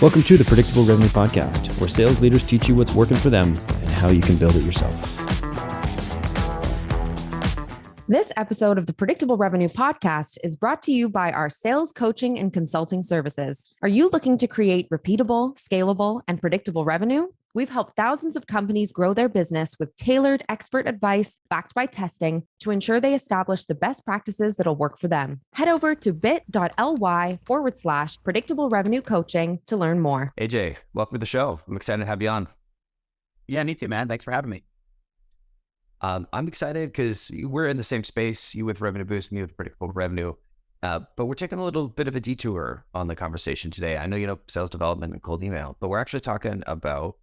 Welcome to the Predictable Revenue Podcast, where sales leaders teach you what's working for them and how you can build it yourself. This episode of the Predictable Revenue Podcast is brought to you by our sales coaching and consulting services. Are you looking to create repeatable, scalable, and predictable revenue? We've helped thousands of companies grow their business with tailored expert advice backed by testing to ensure they establish the best practices that'll work for them. Head over to bit.ly/predictable revenue coaching to learn more. AJ, welcome to the show. I'm excited to have you on. Yeah, me too, man. Thanks for having me. I'm excited because we're in the same space, you with RevenueBoost, me with Predictable Revenue, but we're taking a little bit of a detour on the conversation today. I know you know sales development and cold email, but we're actually talking about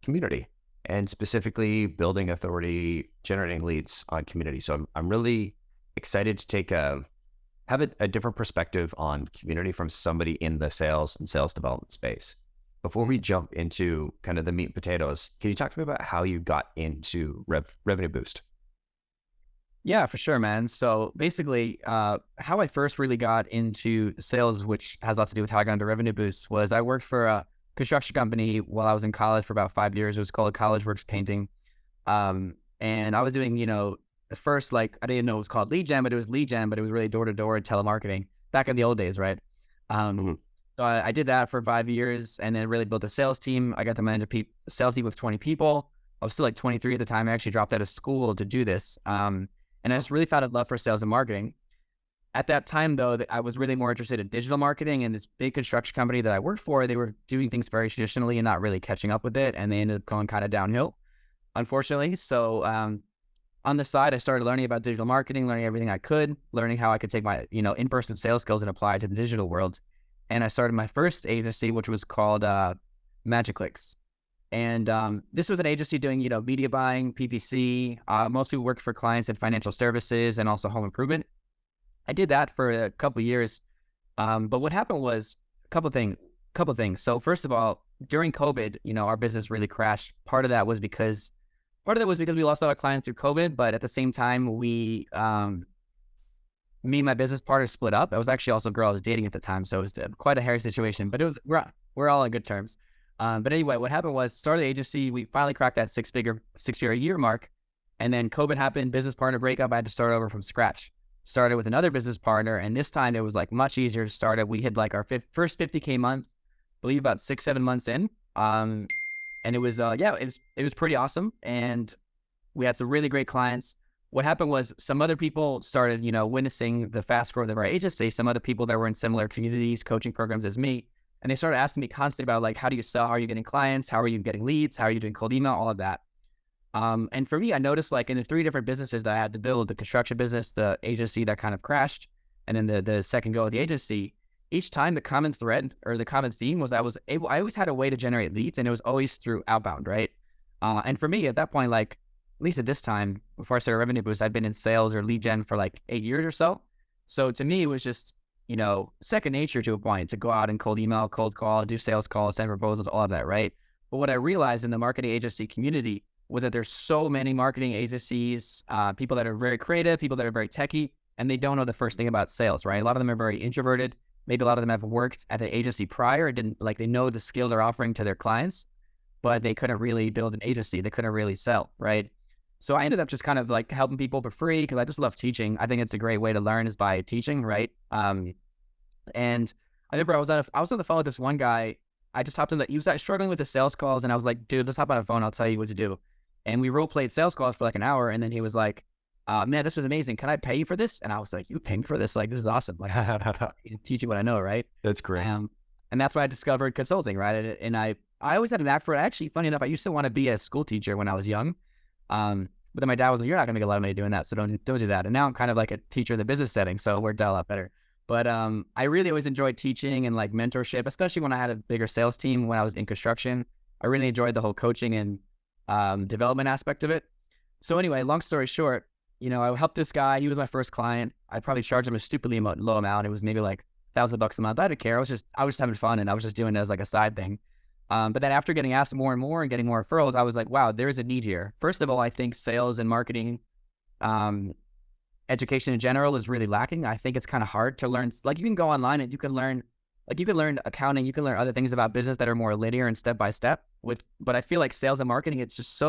community and specifically building authority, generating leads on community. So I'm really excited to have a different perspective on community from somebody in the sales and sales development space. Before we jump into kind of the meat and potatoes, can you talk to me about how you got into RevenueBoost? Yeah, for sure, man. So basically, how I first really got into sales, which has lots to do with how I got into RevenueBoost, was I worked for a construction company while I was in college for about 5 years. It was called College Works Painting. And I was doing, the first, I didn't know it was called lead gen, but it was lead gen, but it was really door-to-door telemarketing back in the old days, right? So I did that for 5 years and then really built a sales team. I got to manage a sales team with 20 people. I was still 23 at the time. I actually dropped out of school to do this. And I just really found a love for sales and marketing. At that time, though, I was really more interested in digital marketing, and this big construction company that I worked for, they were doing things very traditionally and not really catching up with it, and they ended up going kind of downhill, unfortunately. So on the side, I started learning about digital marketing, learning everything I could, learning how I could take my in-person sales skills and apply it to the digital world. And I started my first agency, which was called Magic Clicks. And this was an agency doing media buying, PPC, mostly worked for clients in financial services and also home improvement. I did that for a couple of years, but what happened was a couple of things. So first of all, during COVID, our business really crashed. Part of that was because we lost all our clients through COVID, but at the same time, me and my business partner split up. I was actually also a girl I was dating at the time, so it was quite a hairy situation. But we're all on good terms. But anyway, what happened was started the agency. We finally cracked that six-figure a year mark, and then COVID happened. Business partner breakup. I had to start over from scratch. Started with another business partner, and this time it was much easier to start it. We hit our first 50K month, I believe about 6-7 months in. And it was it was pretty awesome, and we had some really great clients. What happened was some other people started witnessing the fast growth of our agency. Some other people that were in similar communities, coaching programs as me, and they started asking me constantly about how do you sell, how are you getting clients, how are you getting leads, how are you doing cold email, all of that. And for me, I noticed in the 3 different businesses that I had to build, the construction business, the agency that kind of crashed, and then the second go of the agency, each time the common thread or the common theme was I always had a way to generate leads, and it was always through outbound, right? And for me at that point, at least at this time, before I started RevenueBoost, I'd been in sales or lead gen for 8 years or so. So to me, it was just, second nature to a point to go out and cold email, cold call, do sales calls, send proposals, all of that, right? But what I realized in the marketing agency community was that there's so many marketing agencies, people that are very creative, people that are very techie, and they don't know the first thing about sales, right? A lot of them are very introverted. Maybe a lot of them have worked at an agency prior, they know the skill they're offering to their clients, but they couldn't really build an agency. They couldn't really sell, right? So I ended up just kind of helping people for free because I just love teaching. I think it's a great way to learn is by teaching, right? And I remember I was on the phone with this one guy. I just hopped in he was struggling with the sales calls, and I was like, dude, let's hop on the phone. I'll tell you what to do. And we role played sales calls for an hour, and then he was like, man, this was amazing. Can I pay you for this? And I was like, you pay me for this? This is awesome. Teach you what I know, right? That's great. And that's why I discovered consulting, right? And I always had an knack for it. Actually, funny enough, I used to want to be a school teacher when I was young. But then my dad was like, you're not going to make a lot of money doing that, so don't do that. And now I'm kind of like a teacher in the business setting, so it worked out a lot better. But I really always enjoyed teaching and mentorship, especially when I had a bigger sales team when I was in construction. I really enjoyed the whole coaching and development aspect of it. So anyway, long story short, I helped this guy. He was my first client. I probably charged him a stupidly low amount. It was maybe $1,000 a month. I didn't care. I was just having fun, and I was just doing it as a side thing. But then after getting asked more and more and getting more referrals, I was like, wow, there is a need here. First of all, I think sales and marketing education in general is really lacking. I think it's kind of hard to learn. You can go online and you can learn like you can learn accounting, you can learn other things about business that are more linear and step by step but I feel like sales and marketing, it's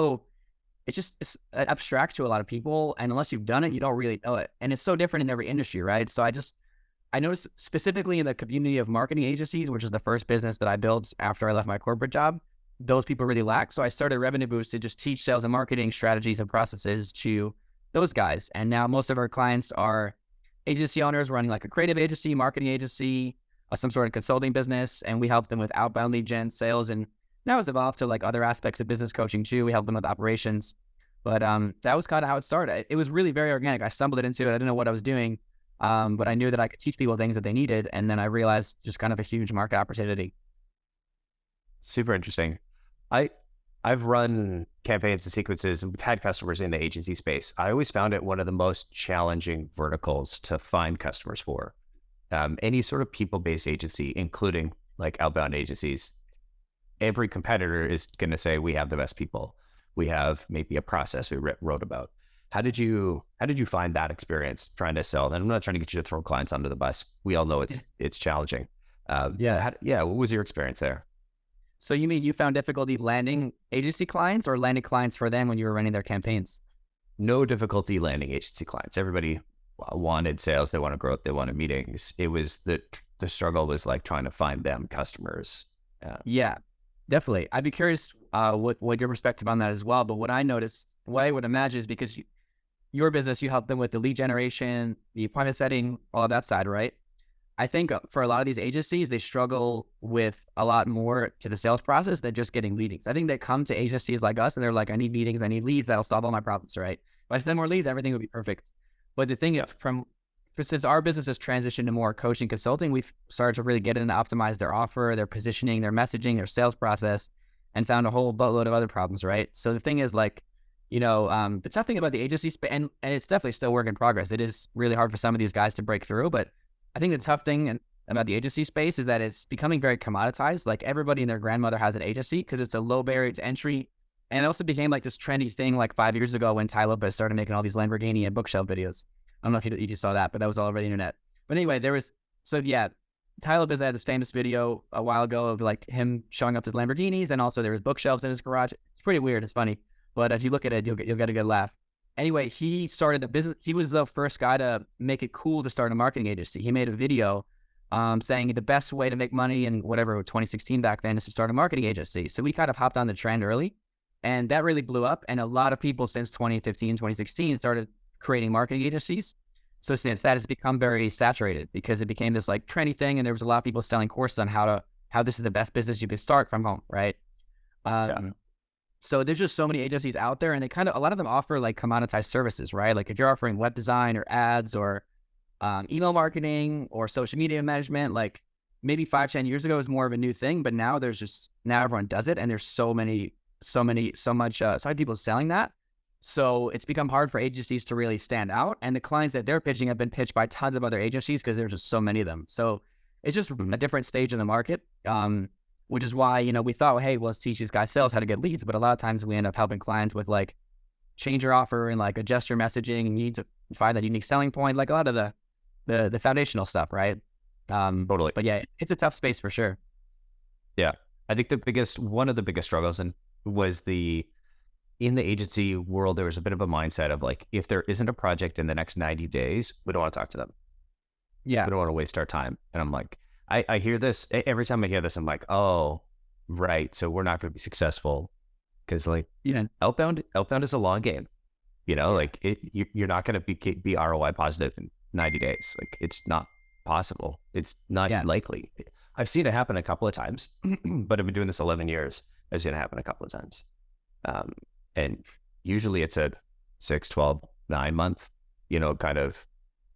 abstract to a lot of people. And unless you've done it, you don't really know it. And it's so different in every industry, right? So I noticed specifically in the community of marketing agencies, which is the first business that I built after I left my corporate job, those people really lack. So I started RevenueBoost to just teach sales and marketing strategies and processes to those guys. And now most of our clients are agency owners running like a creative agency, marketing agency, some sort of consulting business. And we help them with outbound lead gen sales. And now it's evolved to like other aspects of business coaching too. We help them with operations. But that was kind of how it started. It was really very organic. I stumbled into it. I didn't know what I was doing. But I knew that I could teach people things that they needed. And then I realized just kind of a huge market opportunity. Super interesting. I've run campaigns and sequences and we've had customers in the agency space. I always found it one of the most challenging verticals to find customers for. Any sort of people-based agency, including like outbound agencies, every competitor is going to say, we have the best people. We have maybe a process we wrote about. How did you find that experience trying to sell? And I'm not trying to get you to throw clients under the bus. We all know it's challenging. What was your experience there? So you mean you found difficulty landing agency clients or landing clients for them when you were running their campaigns? No difficulty landing agency clients. Everybody wanted sales. They wanted growth. They wanted meetings. It was the struggle was like trying to find them customers. Yeah, definitely. I'd be curious what your perspective on that as well. But what I noticed, what I would imagine is because your business, you help them with the lead generation, the appointment setting, all of that side, right? I think for a lot of these agencies, they struggle with a lot more to the sales process than just getting leads. I think they come to agencies like us and they're like, I need meetings, I need leads, that'll solve all my problems, right? If I send more leads, everything would be perfect. But the thing is, since our business has transitioned to more coaching consulting, we've started to really get in and optimize their offer, their positioning, their messaging, their sales process, and found a whole boatload of other problems, right? So the thing is like, the tough thing about the agency space, and it's definitely still work in progress. It is really hard for some of these guys to break through, but I think the tough thing about the agency space is that it's becoming very commoditized. Like everybody and their grandmother has an agency because it's a low barrier to entry. And it also became like this trendy thing like 5 years ago when Ty Lopez started making all these Lamborghini and bookshelf videos. I don't know if you just saw that, but that was all over the internet. But anyway, Ty Lopez had this famous video a while ago of like him showing up his Lamborghinis, and also there was bookshelves in his garage. It's pretty weird. It's funny. But if you look at it, you'll get a good laugh. Anyway, he started a business. He was the first guy to make it cool to start a marketing agency. He made a video saying the best way to make money in whatever 2016 back then is to start a marketing agency. So we kind of hopped on the trend early, and that really blew up. And a lot of people since 2015, 2016 started creating marketing agencies. So since that has become very saturated because it became this like trendy thing, and there was a lot of people selling courses on how this is the best business you can start from home, right? So there's just so many agencies out there, and a lot of them offer like commoditized services, right? Like if you're offering web design or ads or email marketing or social media management, like maybe 5-10 years ago was more of a new thing, but now everyone does it, and there's so many people selling that. So it's become hard for agencies to really stand out, and the clients that they're pitching have been pitched by tons of other agencies because there's just so many of them. So it's just a different stage in the market. Which is why, we thought, hey, well, let's teach these guys sales how to get leads. But a lot of times we end up helping clients with like change your offer and like adjust your messaging, and you need to find that unique selling point, like a lot of the foundational stuff, right? Totally. But yeah, it's a tough space for sure. Yeah. I think one of the biggest struggles was in the agency world, there was a bit of a mindset of like, if there isn't a project in the next 90 days, we don't want to talk to them. Yeah. We don't want to waste our time. And I'm like, I hear this every time I hear this. I'm like, oh, right. So we're not going to be successful because, like, outbound is a long game. Like you're not going to be ROI positive in 90 days. Like it's not possible. It's not likely. I've seen it happen a couple of times, but I've been doing this 11 years. I've seen it happen a couple of times, and usually it's a 6, 12, 9 month, kind of,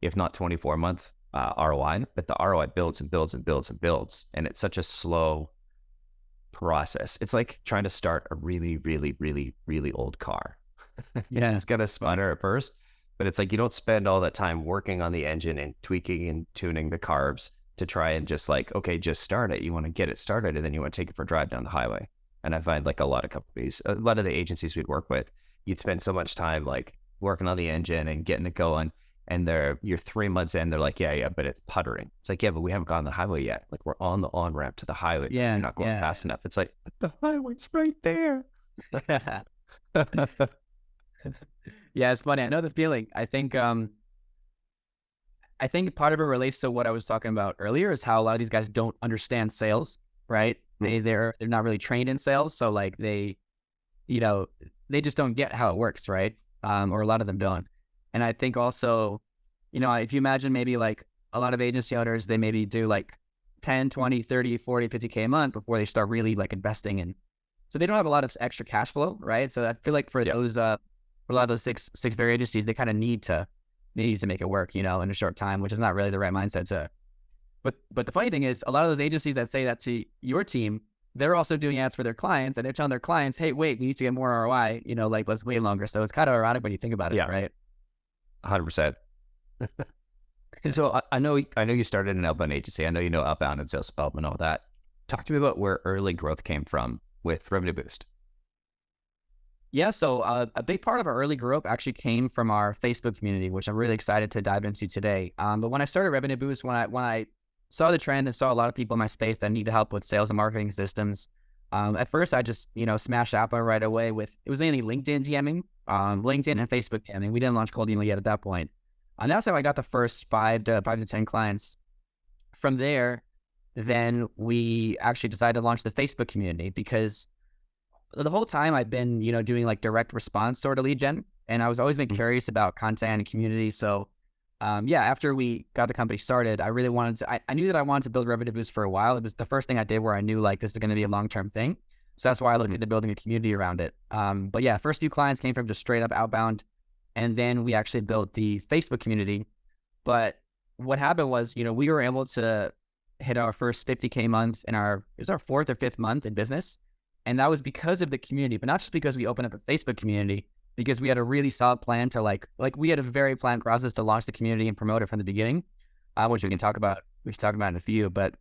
if not 24-month. ROI, but the ROI builds and builds and builds and builds, and it's such a slow process. It's like trying to start a really, really, really, really old car. Yeah, it's gonna sputter at first, but it's like you don't spend all that time working on the engine and tweaking and tuning the carbs to try and just like, okay, just start it. You want to get it started, and then you want to take it for a drive down the highway. And I find like a lot of companies, a lot of the agencies we'd work with, you'd spend so much time like working on the engine and getting it going, and you're 3 months in, they're like, yeah, but it's puttering. It's like, yeah, but we haven't gone on the highway yet. Like we're on the on-ramp to the highway. Yeah, You're not going yeah. fast enough. It's like, the highway's right there. Yeah, it's funny. I know the feeling. I think part of it relates to what I was talking about earlier is how a lot of these guys don't understand sales, right? They're not really trained in sales, so like they just don't get how it works, right? Or a lot of them don't. And I think also, if you imagine maybe like a lot of agency owners, they maybe do like 10, 20, 30, 40, 50K a month before they start really like investing in. So they don't have a lot of extra cash flow, right? So I feel like for those, for a lot of those six-figure agencies, they kind of need to make it work, in a short time, which is not really the right mindset to. But the funny thing is, a lot of those agencies that say that to your team, they're also doing ads for their clients, and they're telling their clients, "Hey, wait, we need to get more ROI. Like let's wait longer." So it's kind of ironic when you think about it, right? 100%. So I know you started an outbound agency. I know you know outbound and sales development, all that. Talk to me about where early growth came from with RevenueBoost. Yeah, so a big part of our early growth actually came from our Facebook community, which I'm really excited to dive into today. But when I started RevenueBoost, when I saw the trend and saw a lot of people in my space that needed help with sales and marketing systems, at first I just smashed outbound right away with, it was mainly LinkedIn DMing, LinkedIn and Facebook DMing. We didn't launch cold email yet at that point. And that's how I got the first 5 to 10 clients. From there, then we actually decided to launch the Facebook community because the whole time I've been, doing like direct response sort of lead gen, and I was always been curious about content and community. So, after we got the company started, I really wanted to, I knew that I wanted to build RevenueBoost for a while. It was the first thing I did where I knew like this is going to be a long-term thing. So that's why I looked into building a community around it. But yeah, first few clients came from just straight up outbound. And then we actually built the Facebook community. But what happened was, we were able to hit our first 50K month it was our 4th or 5th month in business. And that was because of the community, but not just because we opened up a Facebook community, because we had a really solid plan to like we had a very planned process to launch the community and promote it from the beginning, which we can talk about in a few. But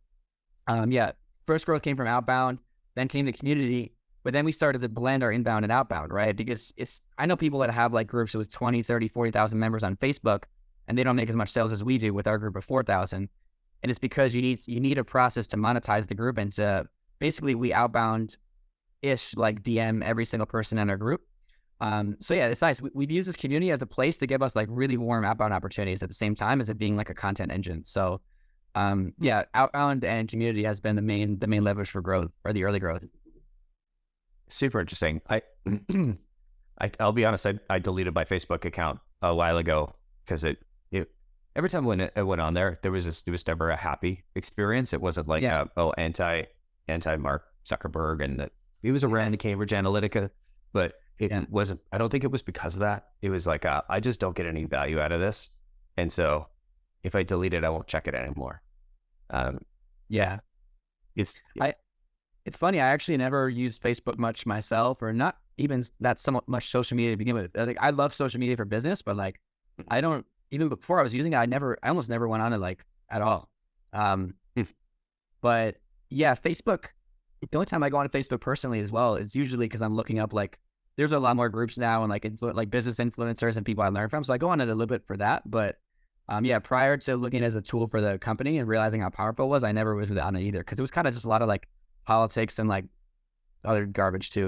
first growth came from outbound, then came the community, but then we started to blend our inbound and outbound, right? Because I know people that have like groups with 20, 30, 40,000 members on Facebook, and they don't make as much sales as we do with our group of 4,000. And it's because you need a process to monetize the group, and to basically we outbound-ish like DM every single person in our group. So yeah, it's nice. We've used this community as a place to give us like really warm outbound opportunities at the same time as it being like a content engine. So outbound and community has been the main leverage for growth, or the early growth. Super interesting. I'll be honest. I deleted my Facebook account a while ago because it every time when it went on there, it was never a happy experience. It wasn't like anti Mark Zuckerberg, and that he was around in Cambridge Analytica, but it wasn't. I don't think it was because of that. It was like I just don't get any value out of this, and so if I delete it, I won't check it anymore. It's funny. I actually never used Facebook much myself, or not even that somewhat much social media to begin with. Like I love social media for business, but like I don't, even before I was using it, I almost never went on it like at all. But yeah, Facebook, the only time I go on Facebook personally as well is usually because I'm looking up, like there's a lot more groups now and like business influencers and people I learn from. So I go on it a little bit for that. But prior to looking as a tool for the company and realizing how powerful it was, I never was on it either, because it was kind of just a lot of like politics and like other garbage too,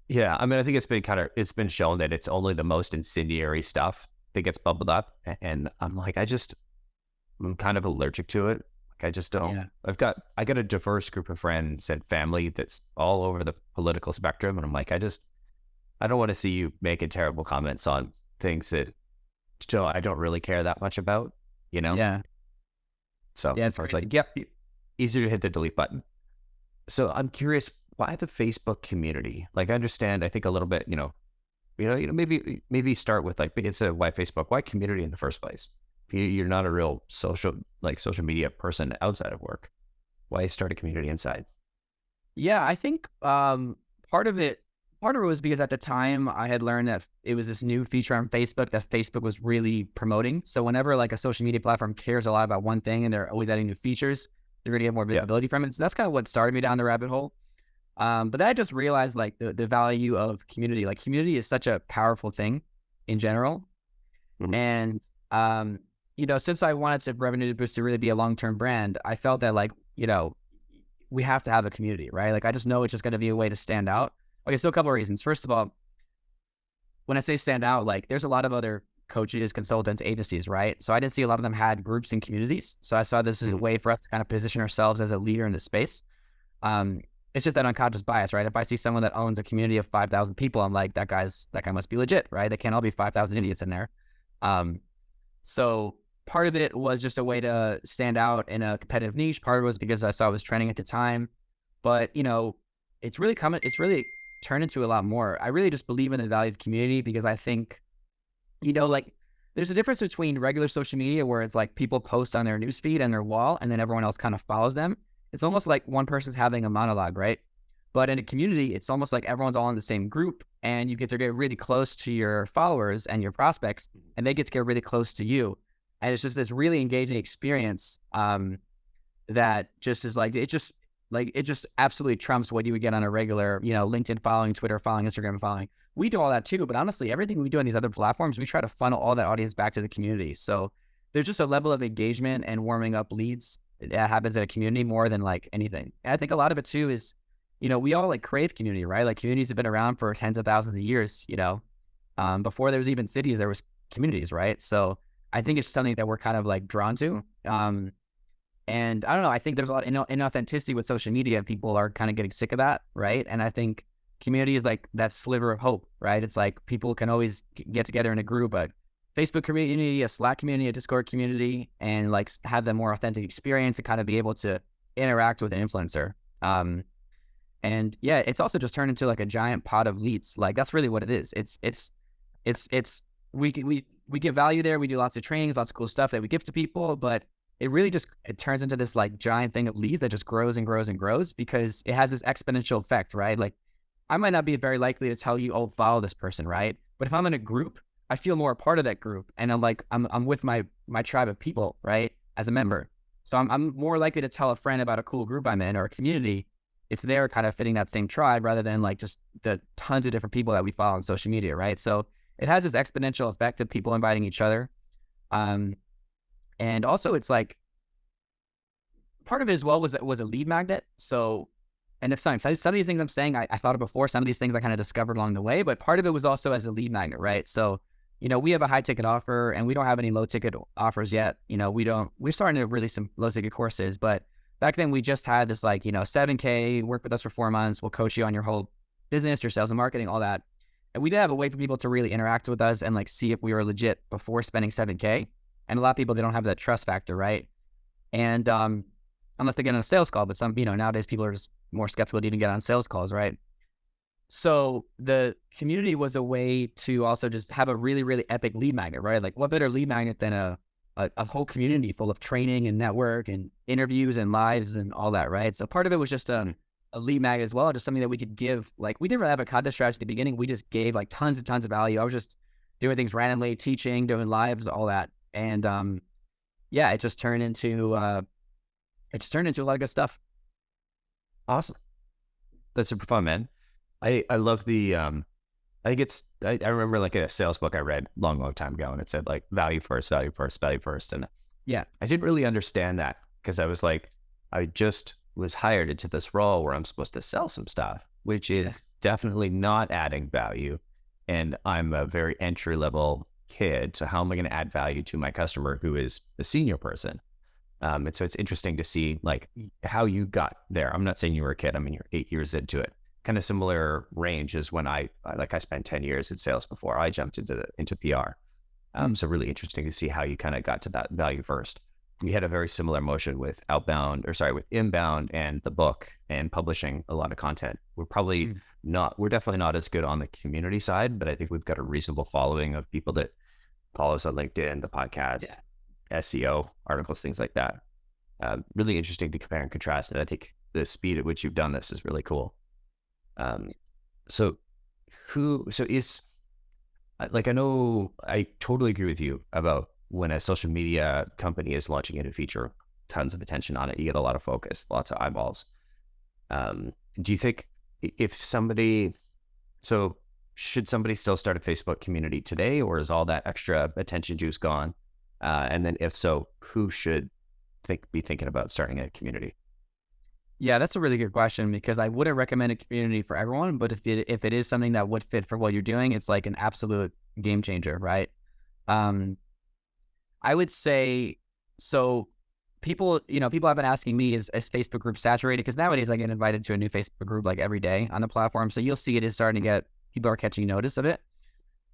Yeah, I mean, I think it's been shown that it's only the most incendiary stuff that gets bubbled up, and I'm like, I'm kind of allergic to it. Like I just don't. Yeah. I got a diverse group of friends and family that's all over the political spectrum, and I'm like, I don't want to see you making terrible comments on things that I don't really care that much about, Yeah. So it's like, easier to hit the delete button. So I'm curious, why the Facebook community? Like, I understand, I think a little bit, maybe start with like, instead of why Facebook, why community in the first place? If you're not a real social media person outside of work, why start a community inside? Yeah, I think part of it was because at the time I had learned that it was this new feature on Facebook that Facebook was really promoting. So whenever like a social media platform cares a lot about one thing and they're always adding new features, they're going to get more visibility from it. So that's kind of what started me down the rabbit hole. But then I just realized like the value of community. Like community is such a powerful thing in general. Mhm. And, since I wanted to Revenue Boost to really be a long-term brand, I felt that we have to have a community, right? Like, I just know it's just going to be a way to stand out. Okay, so a couple of reasons. First of all, when I say stand out, like there's a lot of other coaches, consultants, agencies, right? So I didn't see a lot of them had groups and communities. So I saw this as a way for us to kind of position ourselves as a leader in the space. Um, it's just that unconscious bias, right? If I see someone that owns a community of 5,000 people, I'm like, that guy must be legit, right? They can't all be 5,000 idiots in there. Um, so part of it was just a way to stand out in a competitive niche. Part of it was because I saw it was trending at the time. But, it's really turned into a lot more. I really just believe in the value of community because I think, like there's a difference between regular social media where it's like people post on their newsfeed and their wall and then everyone else kind of follows them. It's almost like one person's having a monologue, right? But in a community, it's almost like everyone's all in the same group and you get to get really close to your followers and your prospects and they get to get really close to you. And it's just this really engaging experience that just is it just absolutely trumps what you would get on a regular, LinkedIn following, Twitter following, Instagram following. We do all that too, but honestly, everything we do on these other platforms, we try to funnel all that audience back to the community. So there's just a level of engagement and warming up leads that happens in a community more than like anything. And I think a lot of it too is, we all like crave community, right? Like communities have been around for tens of thousands of years, before there was even cities, there was communities, right? So I think it's something that we're kind of like drawn to. And I don't know, I think there's a lot of inauthenticity with social media. People are kind of getting sick of that, right? And I think community is like that sliver of hope, right? It's like people can always get together in a group, a Facebook community, a Slack community, a Discord community, and like have the more authentic experience and kind of be able to interact with an influencer. And yeah, it's also just turned into like a giant pot of leads. Like that's really what it is. We give value there. We do lots of trainings, lots of cool stuff that we give to people, but it really just, it turns into this like giant thing of leads that just grows and grows and grows because it has this exponential effect, right? Like I might not be very likely to tell you, oh, follow this person, right? But if I'm in a group, I feel more a part of that group and I'm with my tribe of people, right? As a member. So I'm more likely to tell a friend about a cool group I'm in or a community if they're kind of fitting that same tribe rather than like just the tons of different people that we follow on social media, right? So it has this exponential effect of people inviting each other. And also it's like, part of it as well was a lead magnet. So, and if some of these things I'm saying, I thought of before, some of these things I kind of discovered along the way, but part of it was also as a lead magnet, right? So, we have a high ticket offer and we don't have any low ticket offers yet. We're starting to release some low ticket courses, but back then we just had this like, $7K, work with us for 4 months. We'll coach you on your whole business, your sales and marketing, all that. And we did have a way for people to really interact with us and like see if we were legit before spending $7K. And a lot of people, they don't have that trust factor, right? And unless they get on a sales call, but some, nowadays people are just more skeptical to even get on sales calls, right? So the community was a way to also just have a really, really epic lead magnet, right? Like what better lead magnet than a whole community full of training and network and interviews and lives and all that, right? So part of it was just a lead magnet as well, just something that we could give. Like we didn't really have a content strategy at the beginning. We just gave like tons and tons of value. I was just doing things randomly, teaching, doing lives, all that. And yeah, it just turned into a lot of good stuff. Awesome. That's super fun, man. I love the, I think I remember like a sales book I read long time ago and it said like value first, value first, value first. And yeah, I didn't really understand that because I was like, I just was hired into this role where I'm supposed to sell some stuff, which is definitely not adding value. And I'm a very entry level kid. So how am I going to add value to my customer who is a senior person? And so it's interesting to see like how you got there. I'm not saying you were a kid. I mean, you're 8 years into it. Kind of similar range as when I spent 10 years in sales before I jumped into PR. So really interesting to see how you kind of got to that value first. We had a very similar motion with with inbound and the book and publishing a lot of content. We're definitely not as good on the community side, but I think we've got a reasonable following of people that follow us on LinkedIn, the podcast, SEO articles, things like that. Really interesting to compare and contrast. And I think the speed at which you've done this is really cool. I know I totally agree with you about when a social media company is launching a new feature, tons of attention on it. You get a lot of focus, lots of eyeballs. Do you think if somebody, so should somebody still start a Facebook community today, or is all that extra attention juice gone? And then if so, who should be thinking about starting a community? Yeah, that's a really good question, because I wouldn't recommend a community for everyone, but if it is something that would fit for what you're doing, it's like an absolute game changer, right? Um, I would say, so people have been asking me, is Facebook group saturated? Because nowadays I get invited to a new Facebook group like every day on the platform. So you'll see it is starting to get, people are catching notice of it.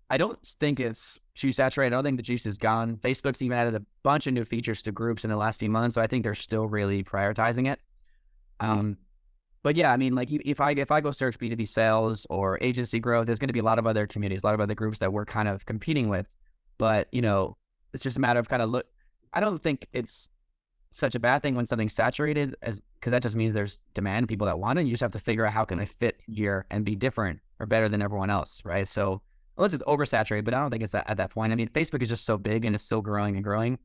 I don't think it's too saturated. I don't think the juice is gone. Facebook's even added a bunch of new features to groups in the last few months. So I think they're still really prioritizing it. But yeah, I mean, like if I go search B2B sales or agency growth, there's going to be a lot of other communities, a lot of other groups that we're kind of competing with. But, it's just a matter of kind of I don't think it's such a bad thing when something's saturated, because that just means there's demand, people that want it. You just have to figure out how can I fit here and be different or better than everyone else, right? So unless it's oversaturated, but I don't think it's at that point. I mean, Facebook is just so big and it's still growing and growing.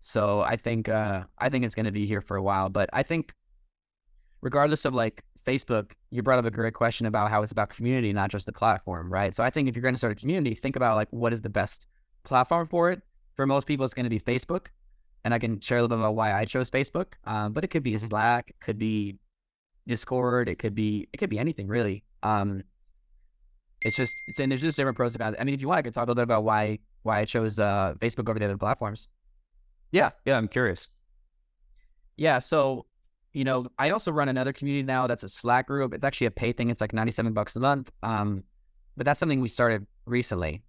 So I think it's going to be here for a while. But I think regardless of like Facebook, you brought up a great question about how it's about community, not just the platform, right? So I think if you're going to start a community, think about like what is the best platform for it. For most people, it's going to be Facebook. And I can share a little bit about why I chose Facebook. But it could be Slack, it could be Discord, it could be anything really. It's just saying there's just different pros and cons. I mean, if you want, I could talk a little bit about why I chose Facebook over the other platforms. Yeah, I'm curious. Yeah, so I also run another community now that's a Slack group. It's actually a pay thing. It's like $97 a month. But that's something we started recently.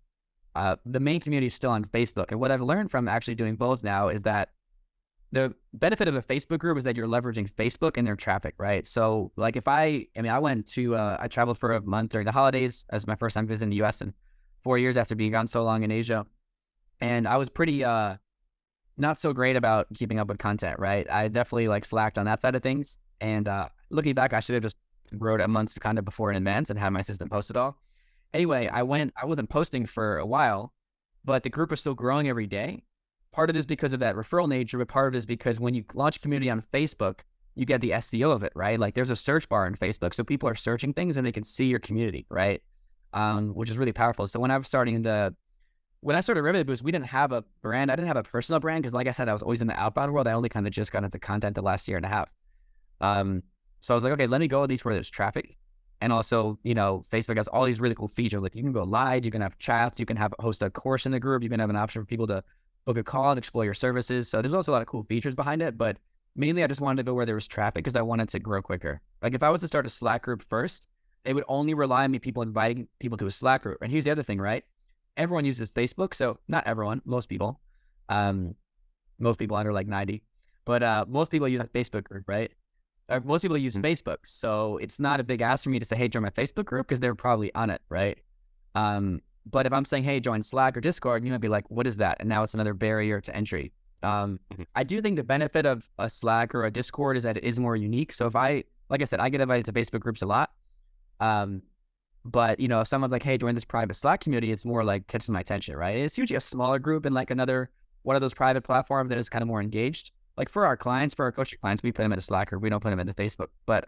The main community is still on Facebook. And what I've learned from actually doing both now is that the benefit of a Facebook group is that you're leveraging Facebook and their traffic, right? So like I went to, I traveled for a month during the holidays as my first time visiting the US in 4 years after being gone so long in Asia. And I was pretty, not so great about keeping up with content, right? I definitely like slacked on that side of things. And looking back, I should have just wrote a month's content before in advance and had my assistant post it all. Anyway, I wasn't posting for a while, but the group was still growing every day. Part of this because of that referral nature, but part of it is because when you launch a community on Facebook, you get the SEO of it, right? Like there's a search bar in Facebook. So people are searching things and they can see your community, right? Which is really powerful. So when I started RevenueBoost, we didn't have a brand. I didn't have a personal brand because, like I said, I was always in the outbound world. I only kind of just got into content the last year and a half. So I was like, okay, let me go at least where there's traffic. And also, Facebook has all these really cool features. Like you can go live, you can have chats, you can host a course in the group, you can have an option for people to book a call and explore your services. So there's also a lot of cool features behind it. But mainly, I just wanted to go where there was traffic because I wanted to grow quicker. Like if I was to start a Slack group first, it would only rely on me people inviting people to a Slack group. And here's the other thing, right? Everyone uses Facebook. So not everyone, most people under like 90, but most people use a Facebook group, right? Most people use Facebook. So it's not a big ask for me to say, hey, join my Facebook group because they're probably on it, right? But if I'm saying, hey, join Slack or Discord, you might be like, what is that? And now it's another barrier to entry. I do think the benefit of a Slack or a Discord is that it is more unique. So like I said, I get invited to Facebook groups a lot. But if someone's like, hey, join this private Slack community, it's more like catching my attention, right? It's usually a smaller group in like one of those private platforms that is kind of more engaged. Like for our coaching clients, we put them in a Slack group. We don't put them into Facebook. But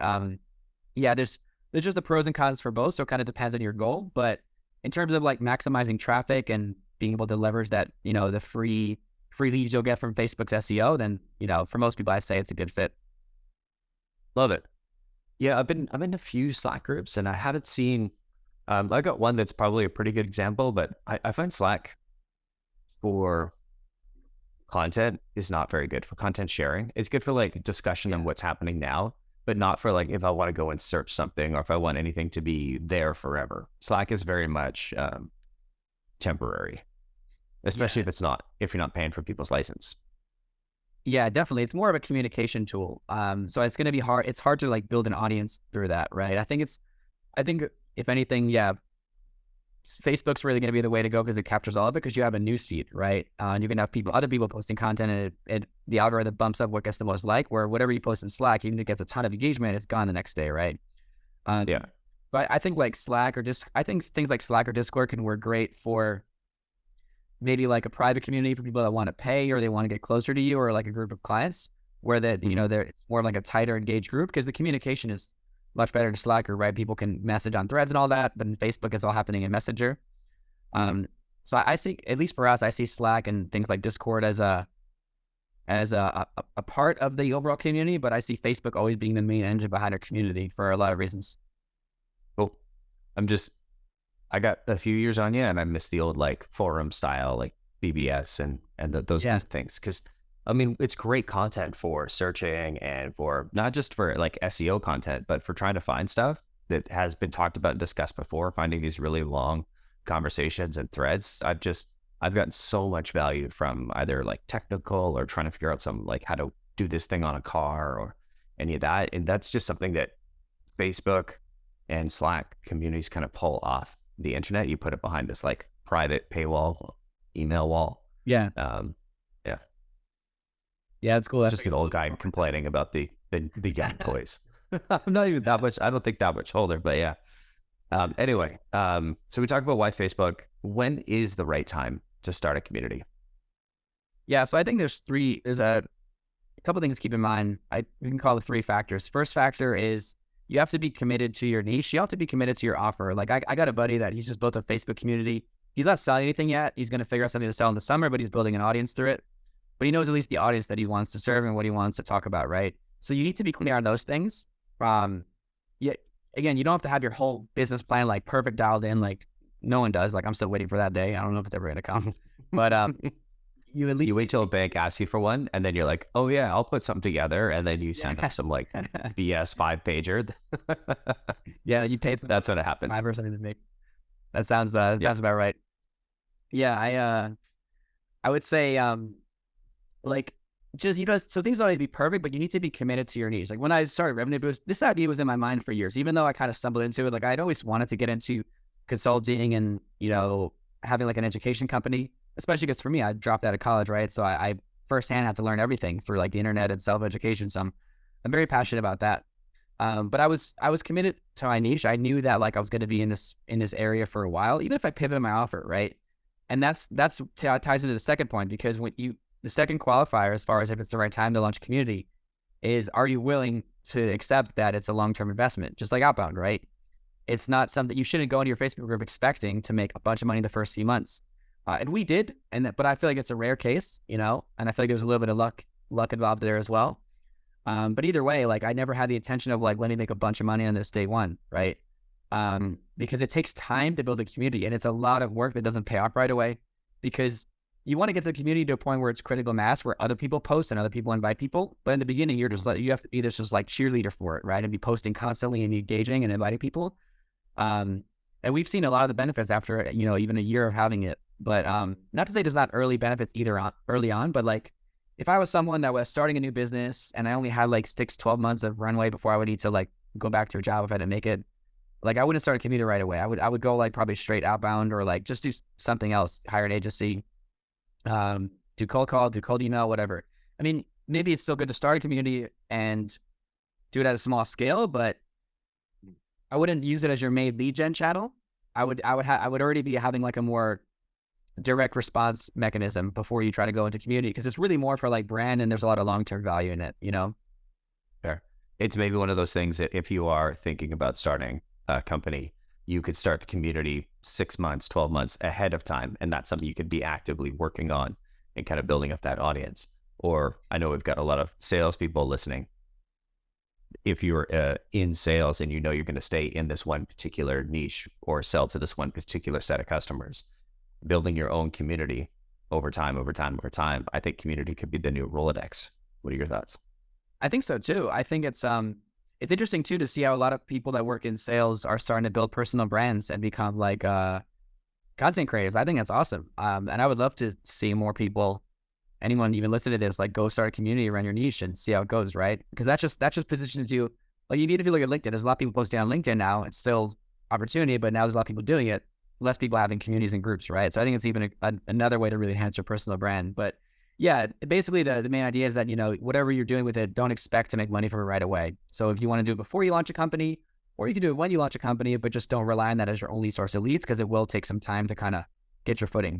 yeah, there's just the pros and cons for both. So it kind of depends on your goal. But in terms of like maximizing traffic and being able to leverage that, the free leads you'll get from Facebook's SEO, then, for most people, I say it's a good fit. Love it. Yeah, I've been in a few Slack groups and I haven't seen, I got one that's probably a pretty good example, but I find Slack for content is not very good for content sharing. It's good for like discussion on what's happening now, but not for like if I want to go and search something or if I want anything to be there forever. Slack is very much temporary, especially if you're not paying for people's license. Yeah, definitely. It's more of a communication tool. So it's going to be hard. It's hard to like build an audience through that, right? I think if anything, yeah, Facebook's really going to be the way to go because it captures all of it because you have a newsfeed, right? And you can have other people posting content and the algorithm bumps up what gets the most like, where whatever you post in Slack, even if it gets a ton of engagement, it's gone the next day, right? Yeah. But I think like I think things like Slack or Discord can work great for maybe like a private community for people that want to pay or they want to get closer to you or like a group of clients where that, it's more like a tighter engaged group because the communication is much better than Slack, or right, people can message on threads and all that, but in Facebook, it's all happening in Messenger. So I see, at least for us, I see Slack and things like Discord as a part of the overall community, but I see Facebook always being the main engine behind our community for a lot of reasons. Cool. I got a few years on you, and I miss the old like forum style, like BBS and those kinds of things. Because I mean, it's great content for searching and for not just for like SEO content, but for trying to find stuff that has been talked about and discussed before. Finding these really long conversations and threads, I've gotten so much value from either like technical or trying to figure out some like how to do this thing on a car or any of that. And that's just something that Facebook and Slack communities kind of pull off the internet. You put it behind this like private paywall, email wall. Yeah. Yeah, it's cool. That's just an old guy complaining about the young toys. I'm not even that much. I don't think that much older, but yeah. Anyway, so we talked about why Facebook. When is the right time to start a community? Yeah, so I think there's a couple things to keep in mind. We can call it 3 factors. First factor is you have to be committed to your niche. You have to be committed to your offer. Like I got a buddy that he's just built a Facebook community. He's not selling anything yet. He's going to figure out something to sell in the summer, but he's building an audience through it. But he knows at least the audience that he wants to serve and what he wants to talk about, right? So you need to be clear on those things. Again, you don't have to have your whole business plan like perfect dialed in. Like no one does. Like I'm still waiting for that day. I don't know if it's ever going to come. But you wait till a bank asks you for one, and then you're like, oh yeah, I'll put something together, and then you send them some like BS 5-pager. Yeah, you paid. That's what happens. 5 or something to make. That sounds sounds about right. Yeah, I would say like just so things don't need to be perfect, but you need to be committed to your niche. Like when I started RevenueBoost, this idea was in my mind for years, even though I kind of stumbled into it. Like I'd always wanted to get into consulting and having like an education company, especially because for me, I dropped out of college, right? So I firsthand had to learn everything through like the internet and self-education. So I'm very passionate about that. But I was committed to my niche. I knew that like I was going to be in this area for a while, even if I pivot my offer, right? And that's ties into the second point, because the second qualifier, as far as if it's the right time to launch a community, is are you willing to accept that it's a long-term investment, just like outbound, right? It's not something you shouldn't go into your Facebook group expecting to make a bunch of money the first few months. And we did, but I feel like it's a rare case, and I feel like there's a little bit of luck involved there as well. But either way, like I never had the intention of like, let me make a bunch of money on this day one, right? Because it takes time to build a community, and it's a lot of work that doesn't pay off right away, because you want to get to the community to a point where it's critical mass, where other people post and other people invite people. But in the beginning, you have to be this just like cheerleader for it, right? And be posting constantly and engaging and inviting people. And we've seen a lot of the benefits after, even a year of having it. But not to say there's not early benefits early on, but like if I was someone that was starting a new business and I only had like 6-12 months of runway before I would need to like go back to a job if I didn't make it, like I wouldn't start a community right away. I would go like probably straight outbound, or like just do something else, hire an agency, do cold call, do cold email, whatever. I mean, maybe it's still good to start a community and do it at a small scale, but I wouldn't use it as your main lead gen channel. I would already be having like a more direct response mechanism before you try to go into community, because it's really more for like brand, and there's a lot of long-term value in it, Fair. It's maybe one of those things that if you are thinking about starting a company, you could start the community 6 months, 12 months ahead of time. And that's something you could be actively working on and kind of building up that audience. Or I know we've got a lot of salespeople listening. If you're in sales and you're going to stay in this one particular niche or sell to this one particular set of customers, building your own community over time, I think community could be the new Rolodex. What are your thoughts? I think so too. I think it's interesting too to see how a lot of people that work in sales are starting to build personal brands and become like content creators. I think that's awesome. And I would love to see more people, anyone even listen to this, like go start a community around your niche and see how it goes, right? Because that just positions you, like even if you look at LinkedIn, there's a lot of people posting on LinkedIn now. It's still opportunity, but now there's a lot of people doing it. Less people having communities and groups, right? So I think it's even another way to really enhance your personal brand. But yeah, basically the main idea is that, whatever you're doing with it, don't expect to make money from it right away. So if you want to do it before you launch a company, or you can do it when you launch a company, but just don't rely on that as your only source of leads, because it will take some time to kind of get your footing,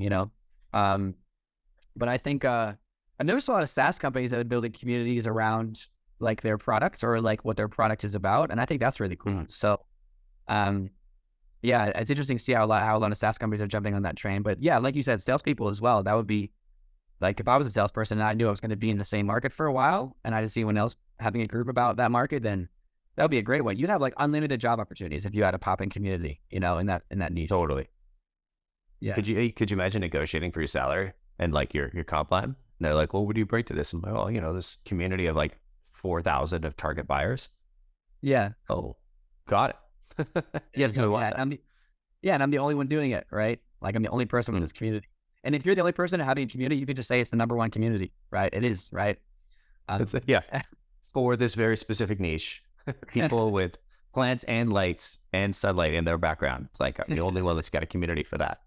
But I think I've noticed a lot of SaaS companies that are building communities around like their product or like what their product is about. And I think that's really cool. So, yeah, it's interesting to see how a lot of SaaS companies are jumping on that train. But yeah, like you said, salespeople as well. That would be like if I was a salesperson and I knew I was going to be in the same market for a while and I didn't see anyone else having a group about that market, then that would be a great one. You'd have like unlimited job opportunities if you had a popping community, in that niche. Totally. Yeah. Could you imagine negotiating for your salary and like your comp plan? And they're like, well, what do you bring to this? I'm like, well, this community of like 4,000 of target buyers. Yeah. Oh, got it. Yeah. And I'm the only one doing it, right? Like I'm the only person in this community. And if you're the only person having a community, you could just say it's the number one community, right? It is, right? Yeah. For this very specific niche, people with plants and lights and sunlight in their background. It's like I'm the only one that's got a community for that.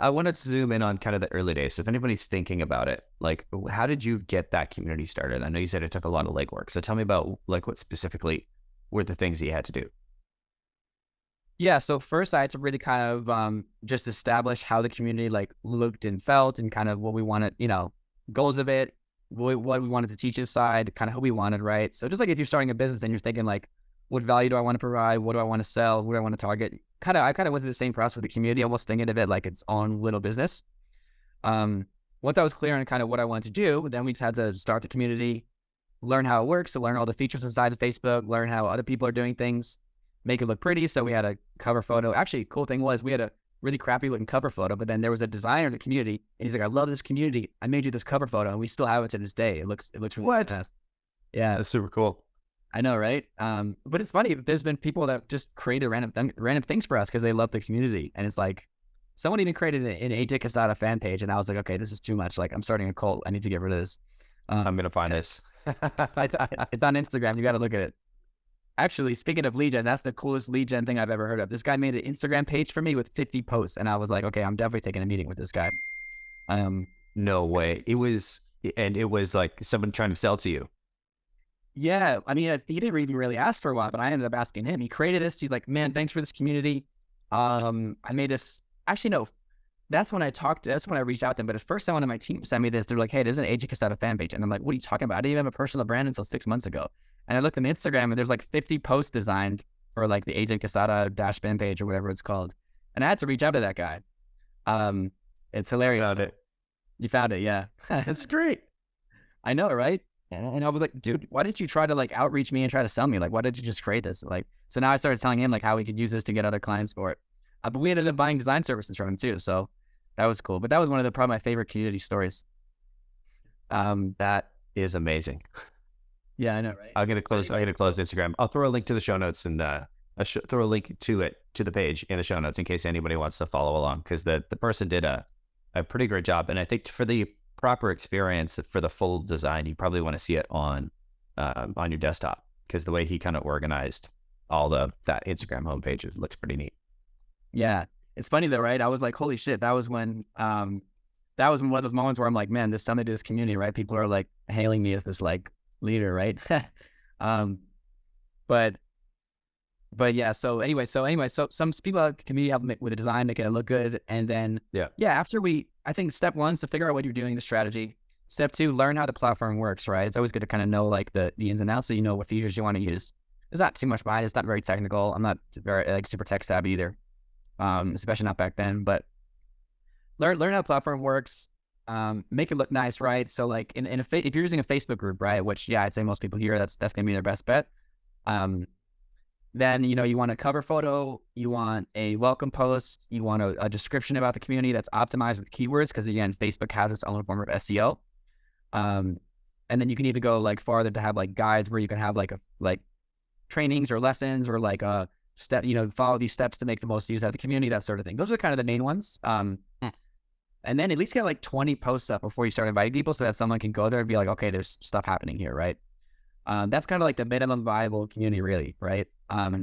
I wanted to zoom in on kind of the early days. So if anybody's thinking about it, like how did you get that community started? I know you said it took a lot of legwork. So tell me about like what specifically were the things you had to do? Yeah, so first I had to really kind of just establish how the community like looked and felt and kind of what we wanted, goals of it, what we wanted to teach inside, kind of who we wanted, right? So just like if you're starting a business and you're thinking like, what value do I want to provide? What do I want to sell? What do I want to target? I kind of went through the same process with the community, almost thinking of it like its own little business. Once I was clear on kind of what I wanted to do, then we just had to start the community, learn how it works, so learn all the features inside of Facebook, learn how other people are doing things, make it look pretty. So we had a cover photo. Actually, cool thing was we had a really crappy looking cover photo, but then there was a designer in the community and he's like, I love this community. I made you this cover photo and we still have it to this day. It looks really fantastic. Yeah. That's super cool. I know, right? But it's funny. There's been people that just created random things for us because they love the community. And it's like, someone even created an AJ Casada fan page. And I was like, okay, this is too much. Like I'm starting a cult. I need to get rid of this. I'm going to find this. It's on Instagram. You got to look at it. Actually, speaking of lead gen, that's the coolest lead gen thing I've ever heard of. This guy made an Instagram page for me with 50 posts. And I was like, okay, I'm definitely taking a meeting with this guy. No way. It was like someone trying to sell to you. Yeah. I mean, he didn't even really ask for a while, but I ended up asking him. He created this. He's like, man, thanks for this community. I made this. Actually, no, that's when I reached out to him. But at first, someone on my team sent me this. They're like, hey, there's an AJ Casada fan page. And I'm like, what are you talking about? I didn't even have a personal brand until 6 months ago. And I looked on Instagram and there's like 50 posts designed for like the AJ Casada dash fan page or whatever it's called. And I had to reach out to that guy. It's hilarious. Found it. You found it. Yeah. That's great. I know, right? And I was like, dude, why didn't you try to like outreach me and try to sell me? Like, why did you just create this? Like, so now I started telling him like how we could use this to get other clients for it. But we ended up buying design services from him too. So that was cool. But that was one of probably my favorite community stories. That is amazing. Yeah, I know, right? I'm gonna close Instagram. I'll throw a link to the show notes and throw a link to the page in the show notes in case anybody wants to follow along, because the person did a pretty great job. And I think for the proper experience, for the full design, you probably want to see it on your desktop, because the way he kind of organized all that Instagram homepage looks pretty neat. Yeah, it's funny though, right? I was like, holy shit, that was when one of those moments where I'm like, man, there's something to this community, right? People are like hailing me as this like leader, right? But yeah, so some people at the community help with the design, make it look good. And then, after I think step one is to figure out what you're doing, the strategy. Step two, learn how the platform works, right? It's always good to kind of know like the ins and outs so you know what features you want to use. There's not too much behind it. It's not very technical. I'm not very like super tech savvy either, especially not back then. But learn how the platform works. Make it look nice, right? So like if you're using a Facebook group, right, which I'd say most people here, that's gonna be their best bet. Then you want a cover photo, you want a welcome post, you want a description about the community that's optimized with keywords, because again, Facebook has its own form of SEO. And then you can even go like farther to have like guides where you can have like trainings or lessons or like a step, follow these steps to make the most use out of the community, that sort of thing. Those are kind of the main ones. And then at least get like 20 posts up before you start inviting people so that someone can go there and be like, okay, there's stuff happening here, right? That's kind of like the minimum viable community, really, right?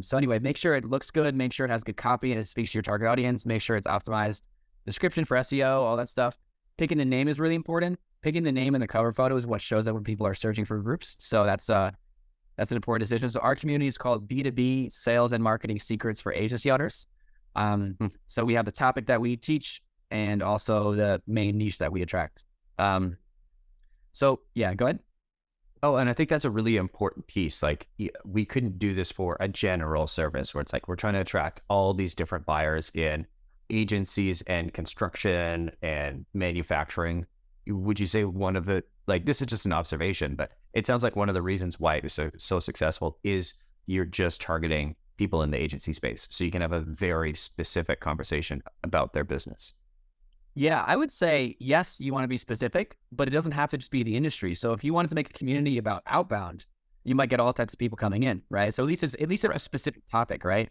So anyway, make sure it looks good, make sure it has good copy and it speaks to your target audience, make sure it's optimized, description for SEO, all that stuff. Picking the name is really important. Picking the name and the cover photo is what shows up when people are searching for groups. So that's an important decision. So our community is called B2B Sales and Marketing Secrets for Agency Owners. So we have the topic that we teach and also the main niche that we attract. So yeah, go ahead. Oh, and I think that's a really important piece. Like we couldn't do this for a general service where it's like we're trying to attract all these different buyers in agencies and construction and manufacturing. Would you say one of the, like, this is just an observation, but it sounds like one of the reasons why it was so successful is you're just targeting people in the agency space. So you can have a very specific conversation about their business. Yeah, I would say yes, you want to be specific, but it doesn't have to just be the industry. So if you wanted to make a community about outbound, you might get all types of people coming in, right? So at least it's a specific topic, right?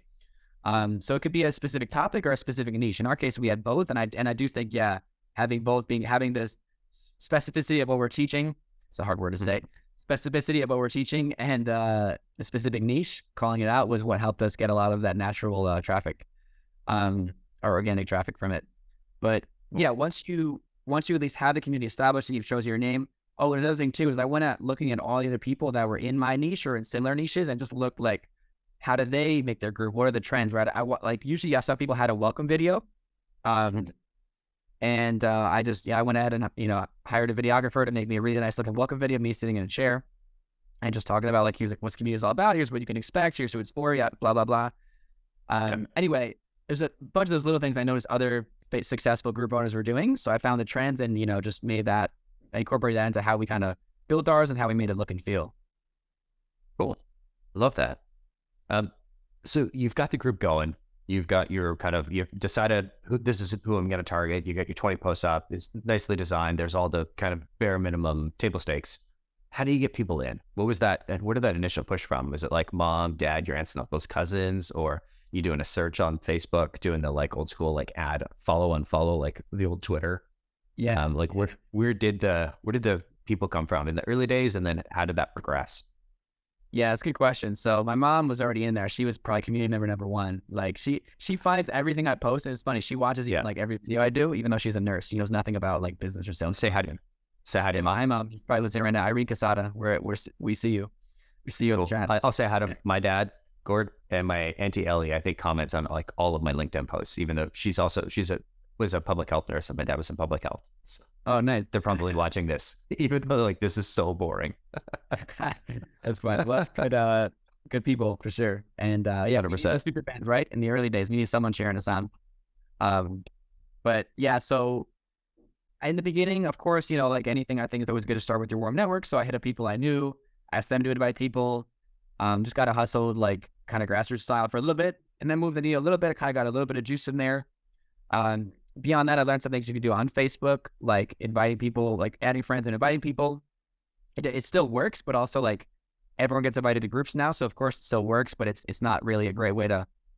So it could be a specific topic or a specific niche. In our case, we had both, and I do think, yeah, having this specificity of what we're teaching, it's a hard word to say, specificity of what we're teaching, and the specific niche, calling it out, was what helped us get a lot of that natural traffic, or organic traffic from it. But yeah, once you at least have the community established and you've chosen your name. Oh, and another thing too is I went out looking at all the other people that were in my niche or in similar niches and just looked like, how did they make their group? What are the trends, right? Usually I saw people had a welcome video. And I went ahead and, hired a videographer to make me a really nice looking welcome video of me sitting in a chair and just talking about, like, here's like what's community is all about. Here's what you can expect. Here's who it's for. Yeah, blah, blah, blah. Anyway, there's a bunch of those little things I noticed other successful group owners were doing. So I found the trends and, just incorporated that into how we kind of built ours and how we made it look and feel. Cool. Love that. So you've got the group going. You've got you've decided this is who I'm going to target. You got your 20 posts up. It's nicely designed. There's all the kind of bare minimum table stakes. How do you get people in? What was that? And where did that initial push from? Was it like mom, dad, your aunts and uncles, cousins, or you doing a search on Facebook, doing the like old school, like add, follow, unfollow, like the old Twitter? Yeah. Where did the people come from in the early days? And then how did that progress? Yeah, that's a good question. So my mom was already in there. She was probably community member number one. Like she finds everything I post, and it's funny. She watches like every video I do, even though she's a nurse. She knows nothing about like business or sales. Say hi to my mom. She's probably listening right now. Irene Casada, we see you. We see you in the chat. I'll say hi to my dad, Gord, and my auntie Ellie. I think comments on like all of my LinkedIn posts, even though was a public health nurse and my dad was in public health. So oh, nice. They're probably watching this, even though like this is so boring. That's fine. Well, that's good people for sure. And yeah, 100%. Super fans, right? In the early days, we need someone cheering us on. But yeah, so in the beginning, of course, like anything, I think it's always good to start with your warm network. So I hit up people I knew, asked them to invite people, just got to hustle like kind of grassroots style for a little bit, and then moved the needle a little bit. Kind of got a little bit of juice in there. Beyond that, I learned some things you can do on Facebook, like inviting people, like adding friends and inviting people. It still works, but also like everyone gets invited to groups now. So of course it still works, but it's not really a great way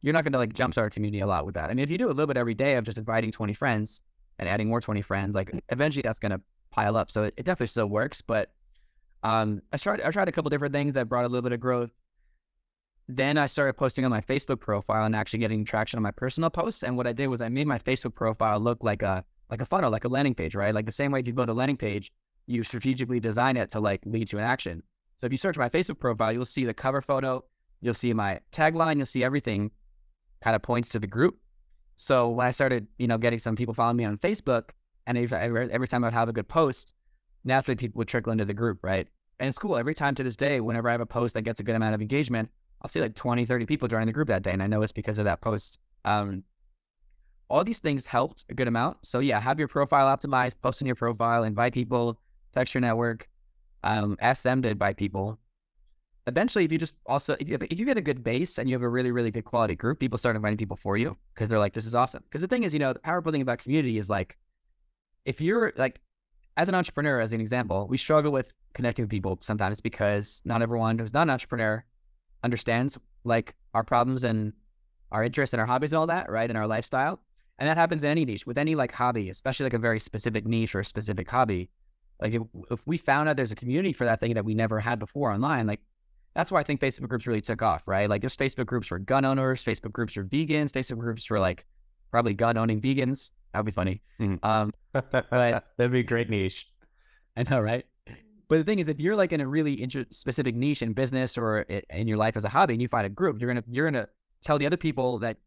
you're not going to like jumpstart a community a lot with that. I mean, if you do a little bit every day of just inviting 20 friends and adding more 20 friends, like eventually that's going to pile up. So it definitely still works, but I tried a couple different things that brought a little bit of growth. Then I started posting on my Facebook profile and actually getting traction on my personal posts. And what I did was I made my Facebook profile look like a funnel, like a landing page, right? Like the same way if you build a landing page, you strategically design it to like lead to an action. So if you search my Facebook profile, you'll see the cover photo, you'll see my tagline, you'll see everything kind of points to the group. So when I started, getting some people following me on Facebook, and every time I'd have a good post, naturally people would trickle into the group, right? And it's cool. Every time to this day, whenever I have a post that gets a good amount of engagement, I'll see like 20, 30 people joining the group that day. And I know it's because of that post. All these things helped a good amount. So yeah, have your profile optimized, post in your profile, invite people, text your network, ask them to invite people. Eventually, if you get a good base and you have a really, really good quality group, people start inviting people for you because they're like, this is awesome. Because the thing is, the powerful thing about community is like, if you're like, as an entrepreneur, as an example, we struggle with connecting with people sometimes because not everyone who's not an entrepreneur understands like our problems and our interests and our hobbies and all that, right? And our lifestyle. And that happens in any niche, with any like hobby, especially like a very specific niche or a specific hobby. Like if we found out there's a community for that thing that we never had before online, like that's why I think Facebook groups really took off, right? Like there's Facebook groups for gun owners, Facebook groups for vegans, Facebook groups for like probably gun owning vegans. That'd be funny. But that'd be a great niche. I know, right? But the thing is, if you're like in a really specific niche in business or in your life as a hobby, and you find a group, you're gonna tell the other people that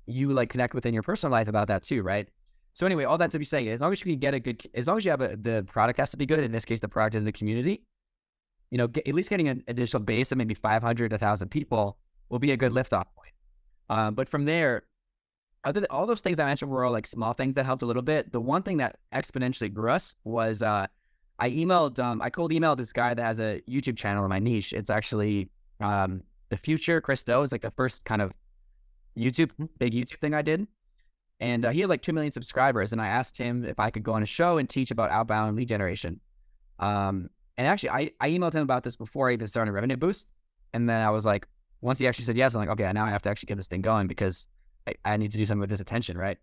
you like connect with in your personal life about that too, right? So anyway, all that to be saying, as long as you can get as long as you have the product has to be good. In this case, the product is the community. at least getting an initial base of maybe 500 to 1,000 people will be a good liftoff point. But from there, all those things I mentioned were all like small things that helped a little bit. The one thing that exponentially grew us was I cold emailed this guy that has a YouTube channel in my niche. It's actually The Future Christo. It's like the first kind of big YouTube thing I did. And he had like 2 million subscribers. And I asked him if I could go on a show and teach about outbound lead generation. And actually, I emailed him about this before I even started RevenueBoost. And then I was like, once he actually said yes, I'm like, okay, now I have to actually get this thing going because I need to do something with this attention, right?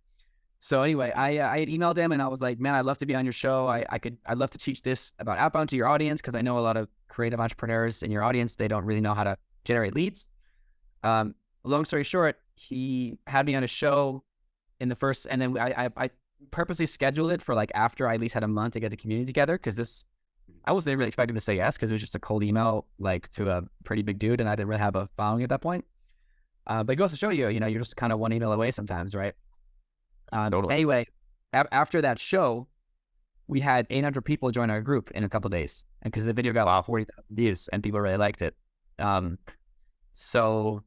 So anyway, I had emailed him and I was like, man, I'd love to be on your show. I'd love to teach this about outbound to your audience because I know a lot of creative entrepreneurs in your audience, they don't really know how to generate leads. Long story short, he had me on a show in the first, and then I purposely scheduled it for like after I at least had a month to get the community together because I wasn't really expecting to say yes because it was just a cold email like to a pretty big dude and I didn't really have a following at that point. But it goes to show you, you're just kind of one email away sometimes, right? Totally. Anyway, after that show, we had 800 people join our group in a couple of days, and because the video got 40,000 views and people really liked it. So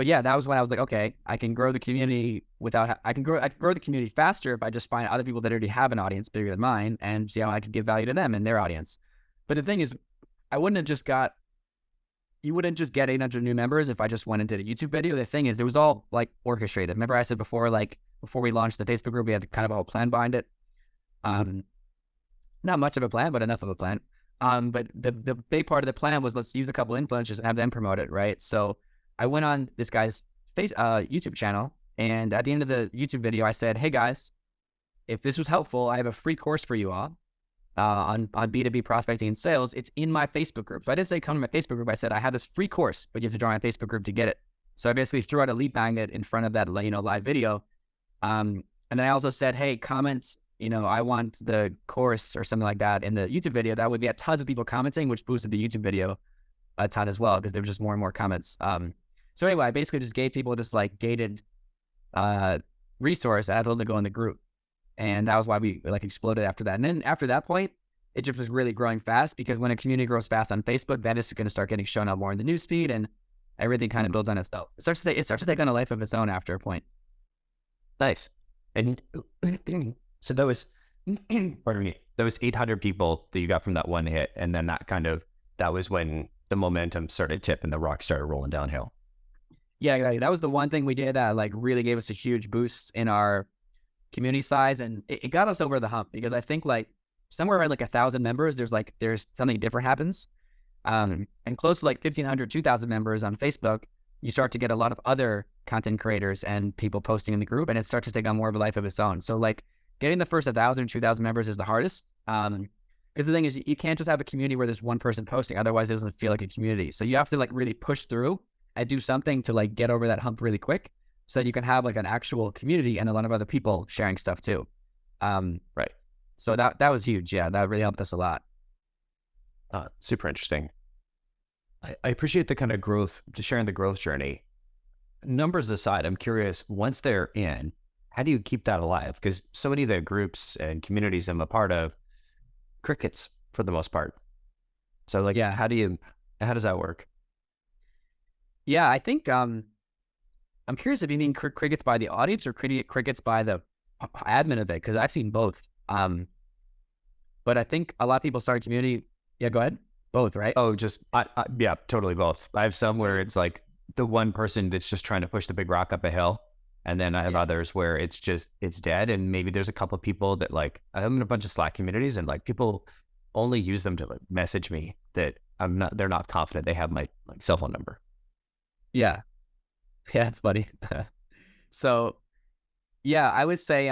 yeah, that was when I was like, okay, I can grow the community I can grow the community faster if I just find other people that already have an audience bigger than mine and see how I can give value to them and their audience. But the thing is, you wouldn't just get 800 new members if I just went into the YouTube video. The thing is, it was all like orchestrated. Remember I said before, like before we launched the Facebook group, we had kind of a whole plan behind it. Not much of a plan, but enough of a plan. But the big part of the plan was let's use a couple influencers and have them promote it, right? So I went on this guy's YouTube channel, and at the end of the YouTube video, I said, hey guys, if this was helpful, I have a free course for you all. On B2B prospecting and sales. It's in my Facebook group. So I didn't say come to my Facebook group. I said, I have this free course, but you have to join my Facebook group to get it. So I basically threw out a lead magnet in front of that, live video. And then I also said, hey, comment, I want the course or something like that in the YouTube video. That would be tons of people commenting, which boosted the YouTube video a ton as well, because there were just more and more comments. So anyway, I basically just gave people this like gated resource that I told them to go in the group. And that was why we like exploded after that. And then after that point, it just was really growing fast because when a community grows fast on Facebook, then it's going to start getting shown up more in the newsfeed and everything kind of builds on itself. It starts to take on a life of its own after a point. Nice. And so those 800 people that you got from that one hit, and then that was when the momentum started tipping, the rock started rolling downhill. Yeah, exactly. That was the one thing we did that like really gave us a huge boost in our community size, and it got us over the hump because I think like somewhere around like 1,000 members, there's something different happens. And close to like 1,500, 2,000 members on Facebook, you start to get a lot of other content creators and people posting in the group, and it starts to take on more of a life of its own. So like getting the first 1,000 or 2,000 members is the hardest. Because the thing is, you can't just have a community where there's one person posting, otherwise it doesn't feel like a community. So you have to like really push through and do something to like get over that hump really quick, so that you can have like an actual community and a lot of other people sharing stuff too. Right. So that was huge. Yeah, that really helped us a lot. Super interesting. I appreciate the kind of growth, just sharing the growth journey. Numbers aside, I'm curious, once they're in, how do you keep that alive? Because so many of the groups and communities I'm a part of, crickets for the most part. So like, yeah, how does that work? Yeah, I think, I'm curious if you mean crickets by the audience or crickets by the admin of it, because I've seen both. But I think a lot of people start a community. Yeah, go ahead. Both, right? Oh, yeah, totally both. I have some where it's like the one person that's just trying to push the big rock up a hill. And then I have others where it's dead. And maybe there's a couple of people that like, I'm in a bunch of Slack communities and like people only use them to like message me that they're not confident they have my like cell phone number. Yeah. Yeah, it's funny. So yeah, I would say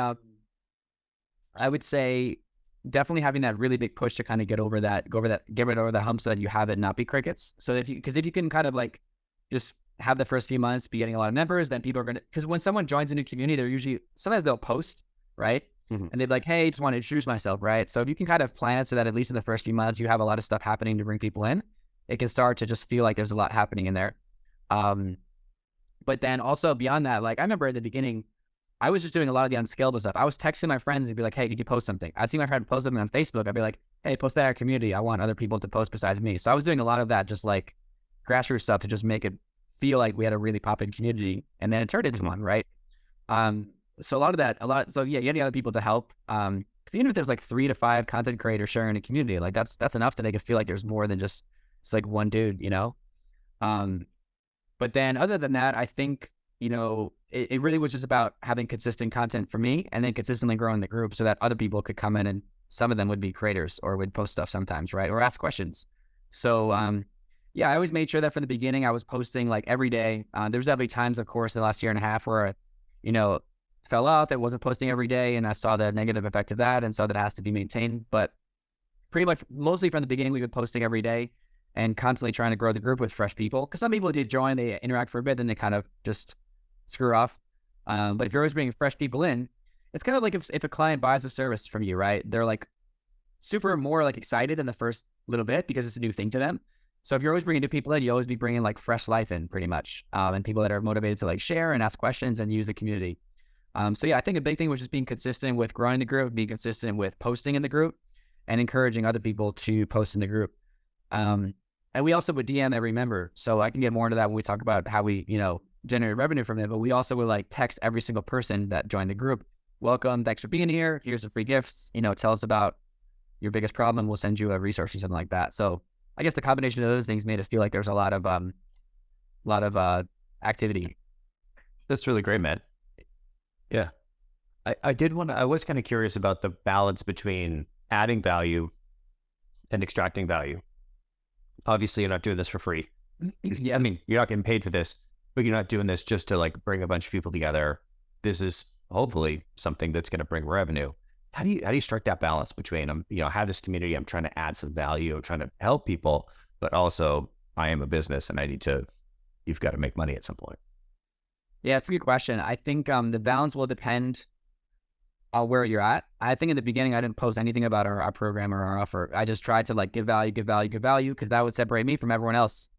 definitely having that really big push to kind of get over the hump so that you have it not be crickets. So if you can kind of like just have the first few months be getting a lot of members, then people are going to, because when someone joins a new community, sometimes they'll post, right? Mm-hmm. And they're like, hey, just want to introduce myself, right? So if you can kind of plan it so that at least in the first few months, you have a lot of stuff happening to bring people in, it can start to just feel like there's a lot happening in there. But then also beyond that, like I remember at the beginning, I was just doing a lot of the unscalable stuff. I was texting my friends and be like, hey, could you post something? I'd see my friend post something on Facebook. I'd be like, hey, post that in our community. I want other people to post besides me. So I was doing a lot of that, just like grassroots stuff to just make it feel like we had a really popping community, and then it turned into one, right? So a lot of that, so yeah, getting other people to help. 'Cause even if there's like 3 to 5 content creators sharing a community, like that's enough to make it feel like there's more than just it's like one dude, you know? Um, but then other than that, I think, it really was just about having consistent content for me, and then consistently growing the group so that other people could come in, and some of them would be creators or would post stuff sometimes, right? Or ask questions. So, yeah, I always made sure that from the beginning I was posting like every day. There was definitely times, of course, in the last year and a half where, you know, fell off. It wasn't posting every day, and I saw the negative effect of that, and so that has to be maintained. But pretty much mostly from the beginning, we've been posting every day and constantly trying to grow the group with fresh people. Because some people do join, they interact for a bit, then they kind of just screw off. But if you're always bringing fresh people in, it's kind of like if a client buys a service from you, right? They're like super more like excited in the first little bit because it's a new thing to them. So if you're always bringing new people in, you always be bringing like fresh life in pretty much, and people that are motivated to like share and ask questions and use the community. So yeah, I think a big thing was just being consistent with growing the group, being consistent with posting in the group, and encouraging other people to post in the group. And we also would DM every member. So I can get more into that when we talk about how we, generate revenue from it. But we also would like text every single person that joined the group. Welcome, thanks for being here. Here's some free gifts. Tell us about your biggest problem. We'll send you a resource or something like that. So I guess the combination of those things made it feel like there's a lot of activity. That's really great, man. Yeah. I was kind of curious about the balance between adding value and extracting value. Obviously, you're not doing this for free. Yeah, I mean, you're not getting paid for this, but you're not doing this just to like bring a bunch of people together. This is hopefully something that's going to bring revenue. How do you strike that balance between I have this community, I'm trying to add some value, I'm trying to help people, but also I am a business and you've got to make money at some point. Yeah, it's a good question. I think the balance will depend on where you're at. I think in the beginning, I didn't post anything about our program or our offer. I just tried to like give value, because that would separate me from everyone else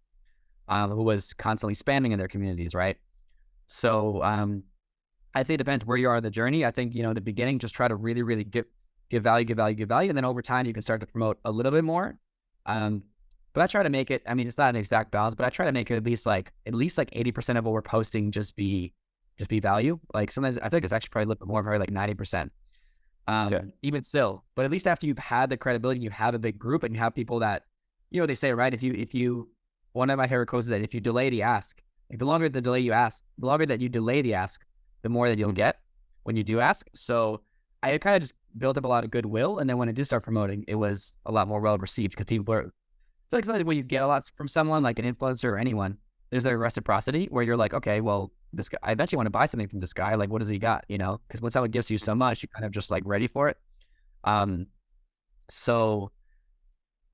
who was constantly spamming in their communities, right? So I'd say it depends where you are in the journey. I think, in the beginning, just try to really, really give value. And then over time, you can start to promote a little bit more. But I try to make it, I mean, it's not an exact balance, but I try to make it at least like 80% of what we're posting just be value. Like sometimes I think it's actually probably a little bit more, probably like 90%. Even still, but at least after you've had the credibility, you have a big group and you have people that, they say, right? If you, one of my favorite quotes is that if you delay the ask, like the longer that you delay the ask, the more that you'll get when you do ask. So I kind of just built up a lot of goodwill. And then when I did start promoting, it was a lot more well received because people are, I feel like when you get a lot from someone like an influencer or anyone, there's a reciprocity where you're like, okay, well, this guy, I eventually want to buy something from this guy. Like, what does he got? Because when someone gives you so much, you're kind of just like ready for it. So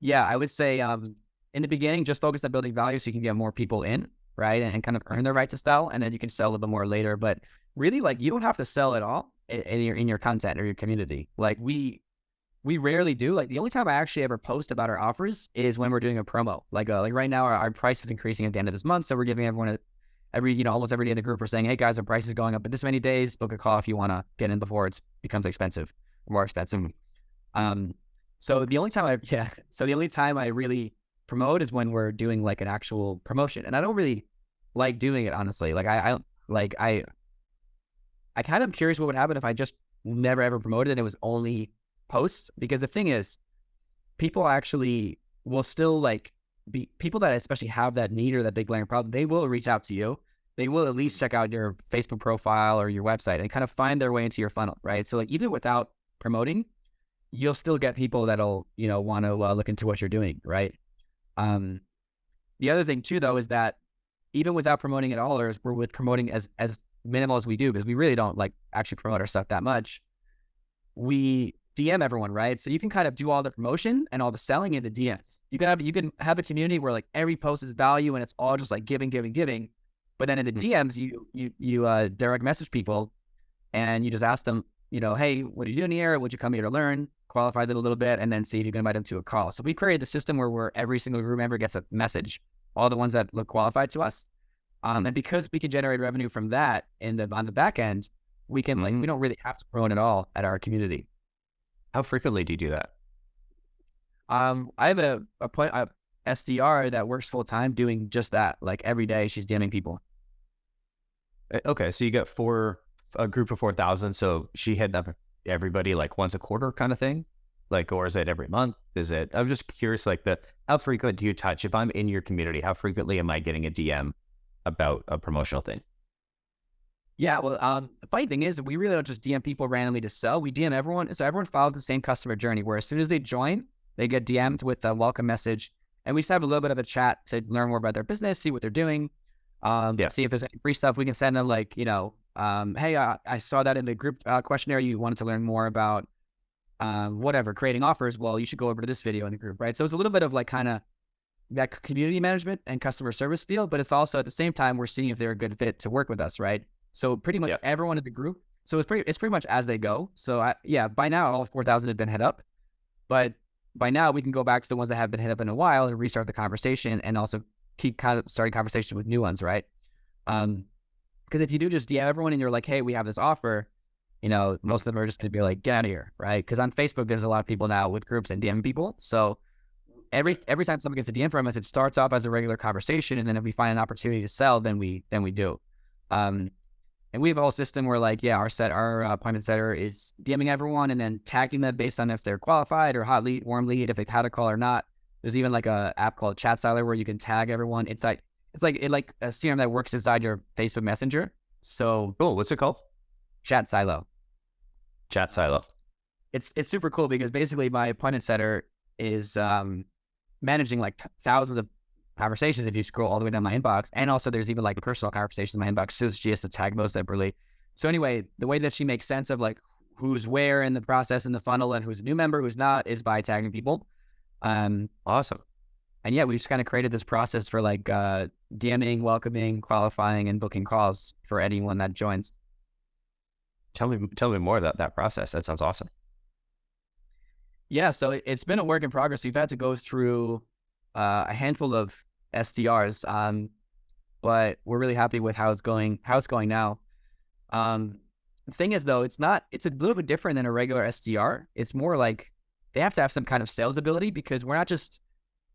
yeah, I would say in the beginning, just focus on building value so you can get more people in, right? And kind of earn their right to sell. And then you can sell a little bit more later. But really, like, you don't have to sell at all in your content or your community. Like we rarely do. Like the only time I actually ever post about our offers is when we're doing a promo. Like right now, our price is increasing at the end of this month. So we're giving everyone almost every day in the group, we're saying, hey guys, our price is going up in this many days. Book a call if you want to get in before it becomes more expensive. So the only time I really promote is when we're doing like an actual promotion. And I don't really like doing it, honestly. Like I kind of curious what would happen if I just never ever promoted and it was only posts, because the thing is, people actually will still like be people that especially have that need or that big glaring problem. They will reach out to you. They will at least check out your Facebook profile or your website and kind of find their way into your funnel, right? So like even without promoting, you'll still get people that'll want to look into what you're doing, right? The other thing too, though, is that even without promoting at all, or we're with promoting as minimal as we do, because we really don't like actually promote our stuff that much, we DM everyone, right? So you can kind of do all the promotion and all the selling in the DMs. You can have a community where like every post is value and it's all just like giving. But then in the DMs, you direct message people and you just ask them, hey, what are you doing here? Would you come here to learn? Qualify them a little bit and then see if you can invite them to a call. So we created the system where every single group member gets a message, all the ones that look qualified to us. And because we can generate revenue from that on the back end, we can we don't really have to promote at all at our community. How frequently do you do that? I have a SDR that works full time doing just that. Like every day she's DMing people. Okay, so you got a group of 4,000. So she hit up everybody like once a quarter kind of thing, like, or is it every month? I'm just curious, like how frequent do you touch? If I'm in your community, how frequently am I getting a DM about a promotional thing? Yeah, well, the funny thing is that we really don't just DM people randomly to sell. We DM everyone, so everyone follows the same customer journey. Where as soon as they join, they get DM'd with a welcome message, and we just have a little bit of a chat to learn more about their business, see what they're doing, see if there's any free stuff we can send them. Like, hey, I saw that in the group questionnaire you wanted to learn more about whatever creating offers. Well, you should go over to this video in the group, right? So it's a little bit of like kind of that community management and customer service feel, but it's also at the same time we're seeing if they're a good fit to work with us, right? So pretty much everyone in the group. So it's pretty much as they go. So by now all 4,000 have been hit up, but by now we can go back to the ones that have been hit up in a while and restart the conversation, and also keep kind of starting conversation with new ones, right? Because if you do just DM everyone and you're like, hey, we have this offer, most of them are just going to be like, get out of here, right? Because on Facebook there's a lot of people now with groups and DM people. So every time someone gets a DM from us, it starts off as a regular conversation, and then if we find an opportunity to sell, then we do. And we have a whole system where like, our appointment setter is DMing everyone and then tagging them based on if they're qualified or hot lead, warm lead, if they've had a call or not. There's even like a app called Chat Silo where you can tag everyone. It's like a CRM that works inside your Facebook Messenger. So cool. What's it called? Chat Silo. Chat Silo. It's super cool because basically my appointment setter is managing like thousands of conversations if you scroll all the way down my inbox, and also there's even like personal conversations in my inbox, so she has to tag those separately. So anyway, the way that she makes sense of like who's where in the process in the funnel and who's a new member, who's not, is by tagging people. Awesome. And yeah, we just kind of created this process for like DMing, welcoming, qualifying, and booking calls for anyone that joins. Tell me more about that process. That sounds awesome. Yeah, so it's been a work in progress. We've had to go through a handful of SDRs, but we're really happy with how it's going now. The thing is though, it's a little bit different than a regular SDR. It's more like they have to have some kind of sales ability, because we're not just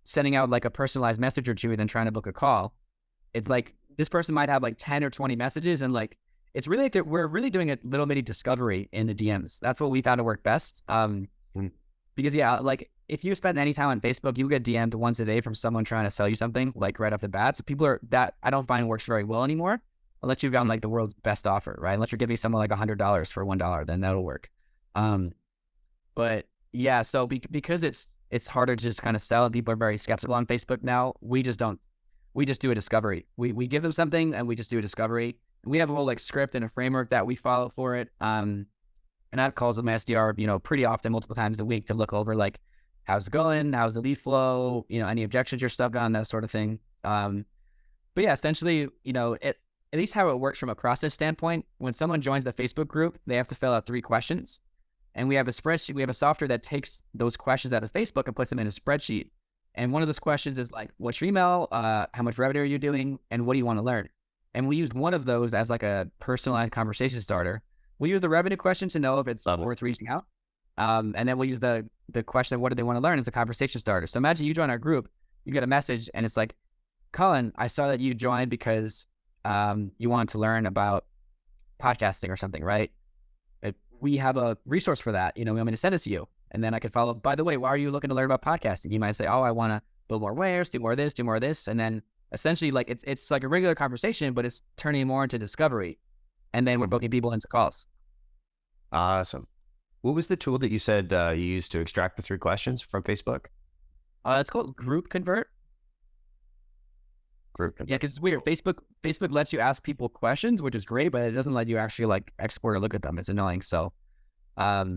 sending out like a personalized message or two and then trying to book a call. It's like this person might have like 10 or 20 messages, and like it's really like we're really doing a little mini discovery in the DMs. That's what we found to work best. Because like if you spend any time on Facebook, you get DM'd once a day from someone trying to sell you something like right off the bat. So that I don't find works very well anymore, unless you've gotten like the world's best offer, right? Unless you're giving someone like $100 for $1, then that'll work. But yeah, so because it's harder to just kind of sell, and people are very skeptical on Facebook now, we just do a discovery. We give them something and we just do a discovery. And we have a whole like script and a framework that we follow for it. And I have calls with my SDR, pretty often, multiple times a week, to look over like, how's it going? How's the lead flow? Any objections you're stuck on, that sort of thing. But yeah, essentially, at least how it works from a process standpoint, when someone joins the Facebook group, they have to fill out 3 questions. And we have a spreadsheet. We have a software that takes those questions out of Facebook and puts them in a spreadsheet. And one of those questions is like, what's your email? How much revenue are you doing? And what do you want to learn? And we use one of those as like a personalized conversation starter. We use the revenue question to know if it's worth reaching out. And then we'll use the question of what do they want to learn as a conversation starter. So imagine you join our group, you get a message and it's like, Colin, I saw that you joined because you wanted to learn about podcasting or something, right? We have a resource for that. We want me to send it to you. And then I could follow up, by the way, why are you looking to learn about podcasting? You might say, oh, I want to build more wares, do more of this, do more of this. And then essentially like it's like a regular conversation, but it's turning more into discovery. And then we're booking people into calls. Awesome. What was the tool that you said you used to extract the 3 questions from Facebook? It's called Group Convert. Yeah, because it's weird. Facebook lets you ask people questions, which is great, but it doesn't let you actually like export or look at them. It's annoying. So, but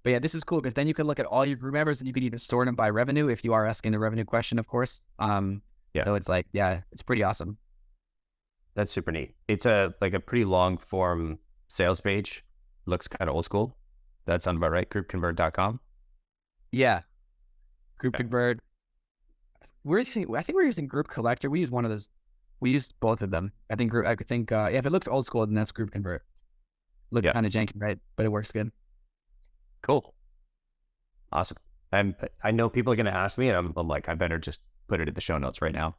yeah, this is cool because then you can look at all your group members and you can even sort them by revenue if you are asking the revenue question, of course. So it's like, yeah, it's pretty awesome. That's super neat. It's a pretty long form sales page. Looks kind of old school. That sounds about right. Groupconvert.com. Yeah. Group Convert. I think we're using Group Collector. We use one of those. We use both of them. I think if it looks old school, then that's Group Convert. Looks kind of janky, right? But it works good. Cool. Awesome. And I know people are going to ask me, and I'm like, I better just put it in the show notes right now.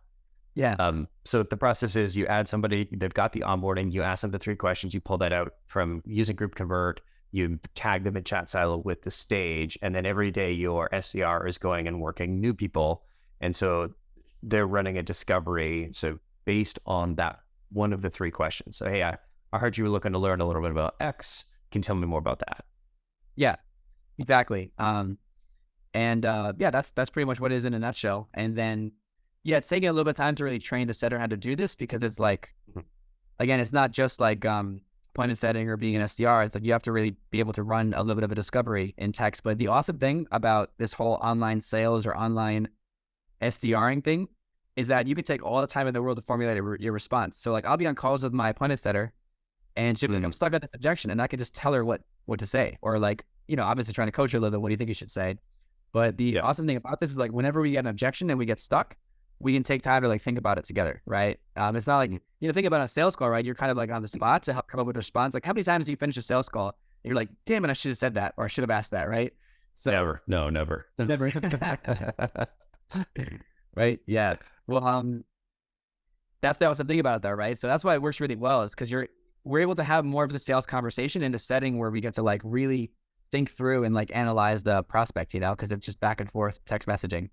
Yeah. So the process is you add somebody, they've got the onboarding, you ask them the 3 questions, you pull that out from using Group Convert, you tag them in chat silo with the stage, and then every day your SDR is going and working new people. And so they're running a discovery. So based on that, one of the 3 questions. So, hey, I heard you were looking to learn a little bit about X. Can you tell me more about that? Yeah, exactly. Yeah, that's pretty much what it is in a nutshell. And then, yeah, it's taking a little bit of time to really train the setter how to do this, because it's like, again, it's not just like appointment setting or being an SDR. It's like you have to really be able to run a little bit of a discovery in text. But the awesome thing about this whole online sales or online SDRing thing is that you can take all the time in the world to formulate your response. So like I'll be on calls with my appointment setter, and she'll be like, I'm stuck at this objection, and I can just tell her what to say, or like, obviously trying to coach her a little bit. What do you think you should say? But the awesome thing about this is like whenever we get an objection and we get stuck, we can take time to like think about it together, right? It's not like, think about a sales call, right? You're kind of like on the spot to help come up with a response. Like how many times do you finish a sales call and you're like, damn it, I should have said that, or I should have asked that, right? So Never. No, never. never. Right? Yeah. Well, that's the awesome thing about it though, right? So that's why it works really well, is because we're able to have more of the sales conversation in a setting where we get to like really think through and like analyze the prospect, because it's just back and forth text messaging.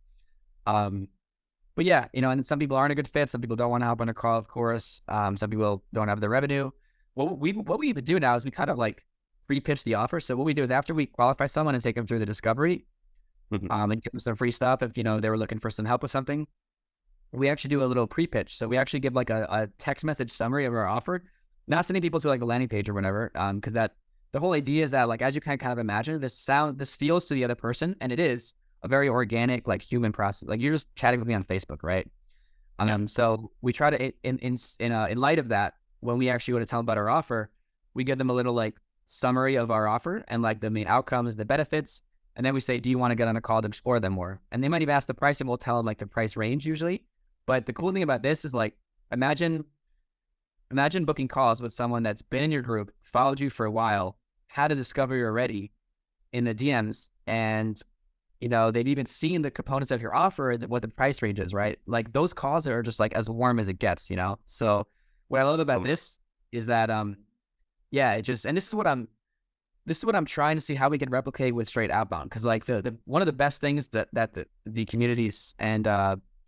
But yeah, and some people aren't a good fit. Some people don't want to hop on a call, of course. Some people don't have the revenue. What we even do now is we kind of like pre-pitch the offer. So what we do is after we qualify someone and take them through the discovery, and give them some free stuff if, they were looking for some help with something, we actually do a little pre-pitch. So we actually give like a text message summary of our offer, not sending people to like a landing page or whatever. Because the whole idea is that like, as you can kind of imagine, this feels to the other person, and it is a very organic, like human process. Like you're just chatting with me on Facebook, right? So we try to, in light of that, when we actually go to tell them about our offer, we give them a little like summary of our offer and like the main outcomes, the benefits. And then we say, do you want to get on a call to explore them more? And they might even ask the price, and we'll tell them like the price range usually. But the cool thing about this is like, imagine booking calls with someone that's been in your group, followed you for a while, had a discovery already in the DMs, and they've even seen the components of your offer and what the price range is, right? Like those calls are just like as warm as it gets, So what I love about this is that, yeah, it just, and this is what I'm trying to see how we can replicate with straight outbound. Cause like the one of the best things that the communities and,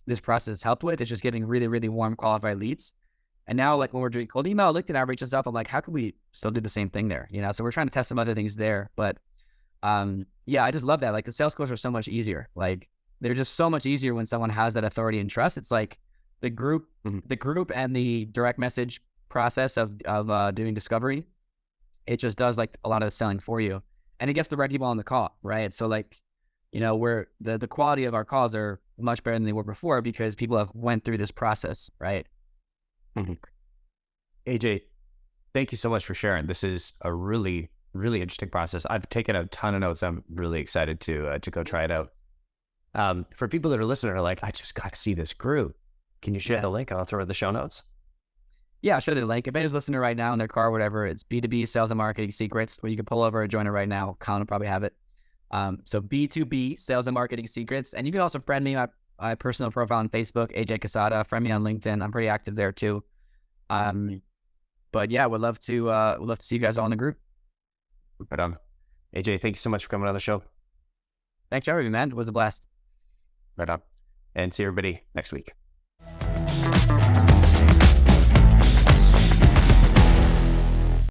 this process has helped with is just getting really, really warm qualified leads. And now like when we're doing cold email, LinkedIn outreach and stuff, I'm like, how can we still do the same thing there? So we're trying to test some other things there, but, yeah, I just love that. Like the sales calls are so much easier. Like they're just so much easier when someone has that authority and trust. It's like the group and the direct message process of doing discovery. It just does like a lot of the selling for you, and it gets the right people on the call, right? So like, we're the quality of our calls are much better than they were before because people have went through this process, right? AJ, thank you so much for sharing. This is a really, really interesting process. I've taken a ton of notes. I'm really excited to go try it out. For people that are listening are like, I just got to see this group. Can you share the link? I'll throw it in the show notes. Yeah, I'll show you the link. If anyone's listening right now in their car or whatever, it's B2B Sales and Marketing Secrets, where you can pull over and join it right now. Colin will probably have it. So B2B Sales and Marketing Secrets. And you can also friend me, my personal profile on Facebook, AJ Casada. Friend me on LinkedIn. I'm pretty active there too. But yeah, we'd love to see you guys all in the group. But AJ, thank you so much for coming on the show. Thanks for having me, man. It was a blast. Right on. And see everybody next week.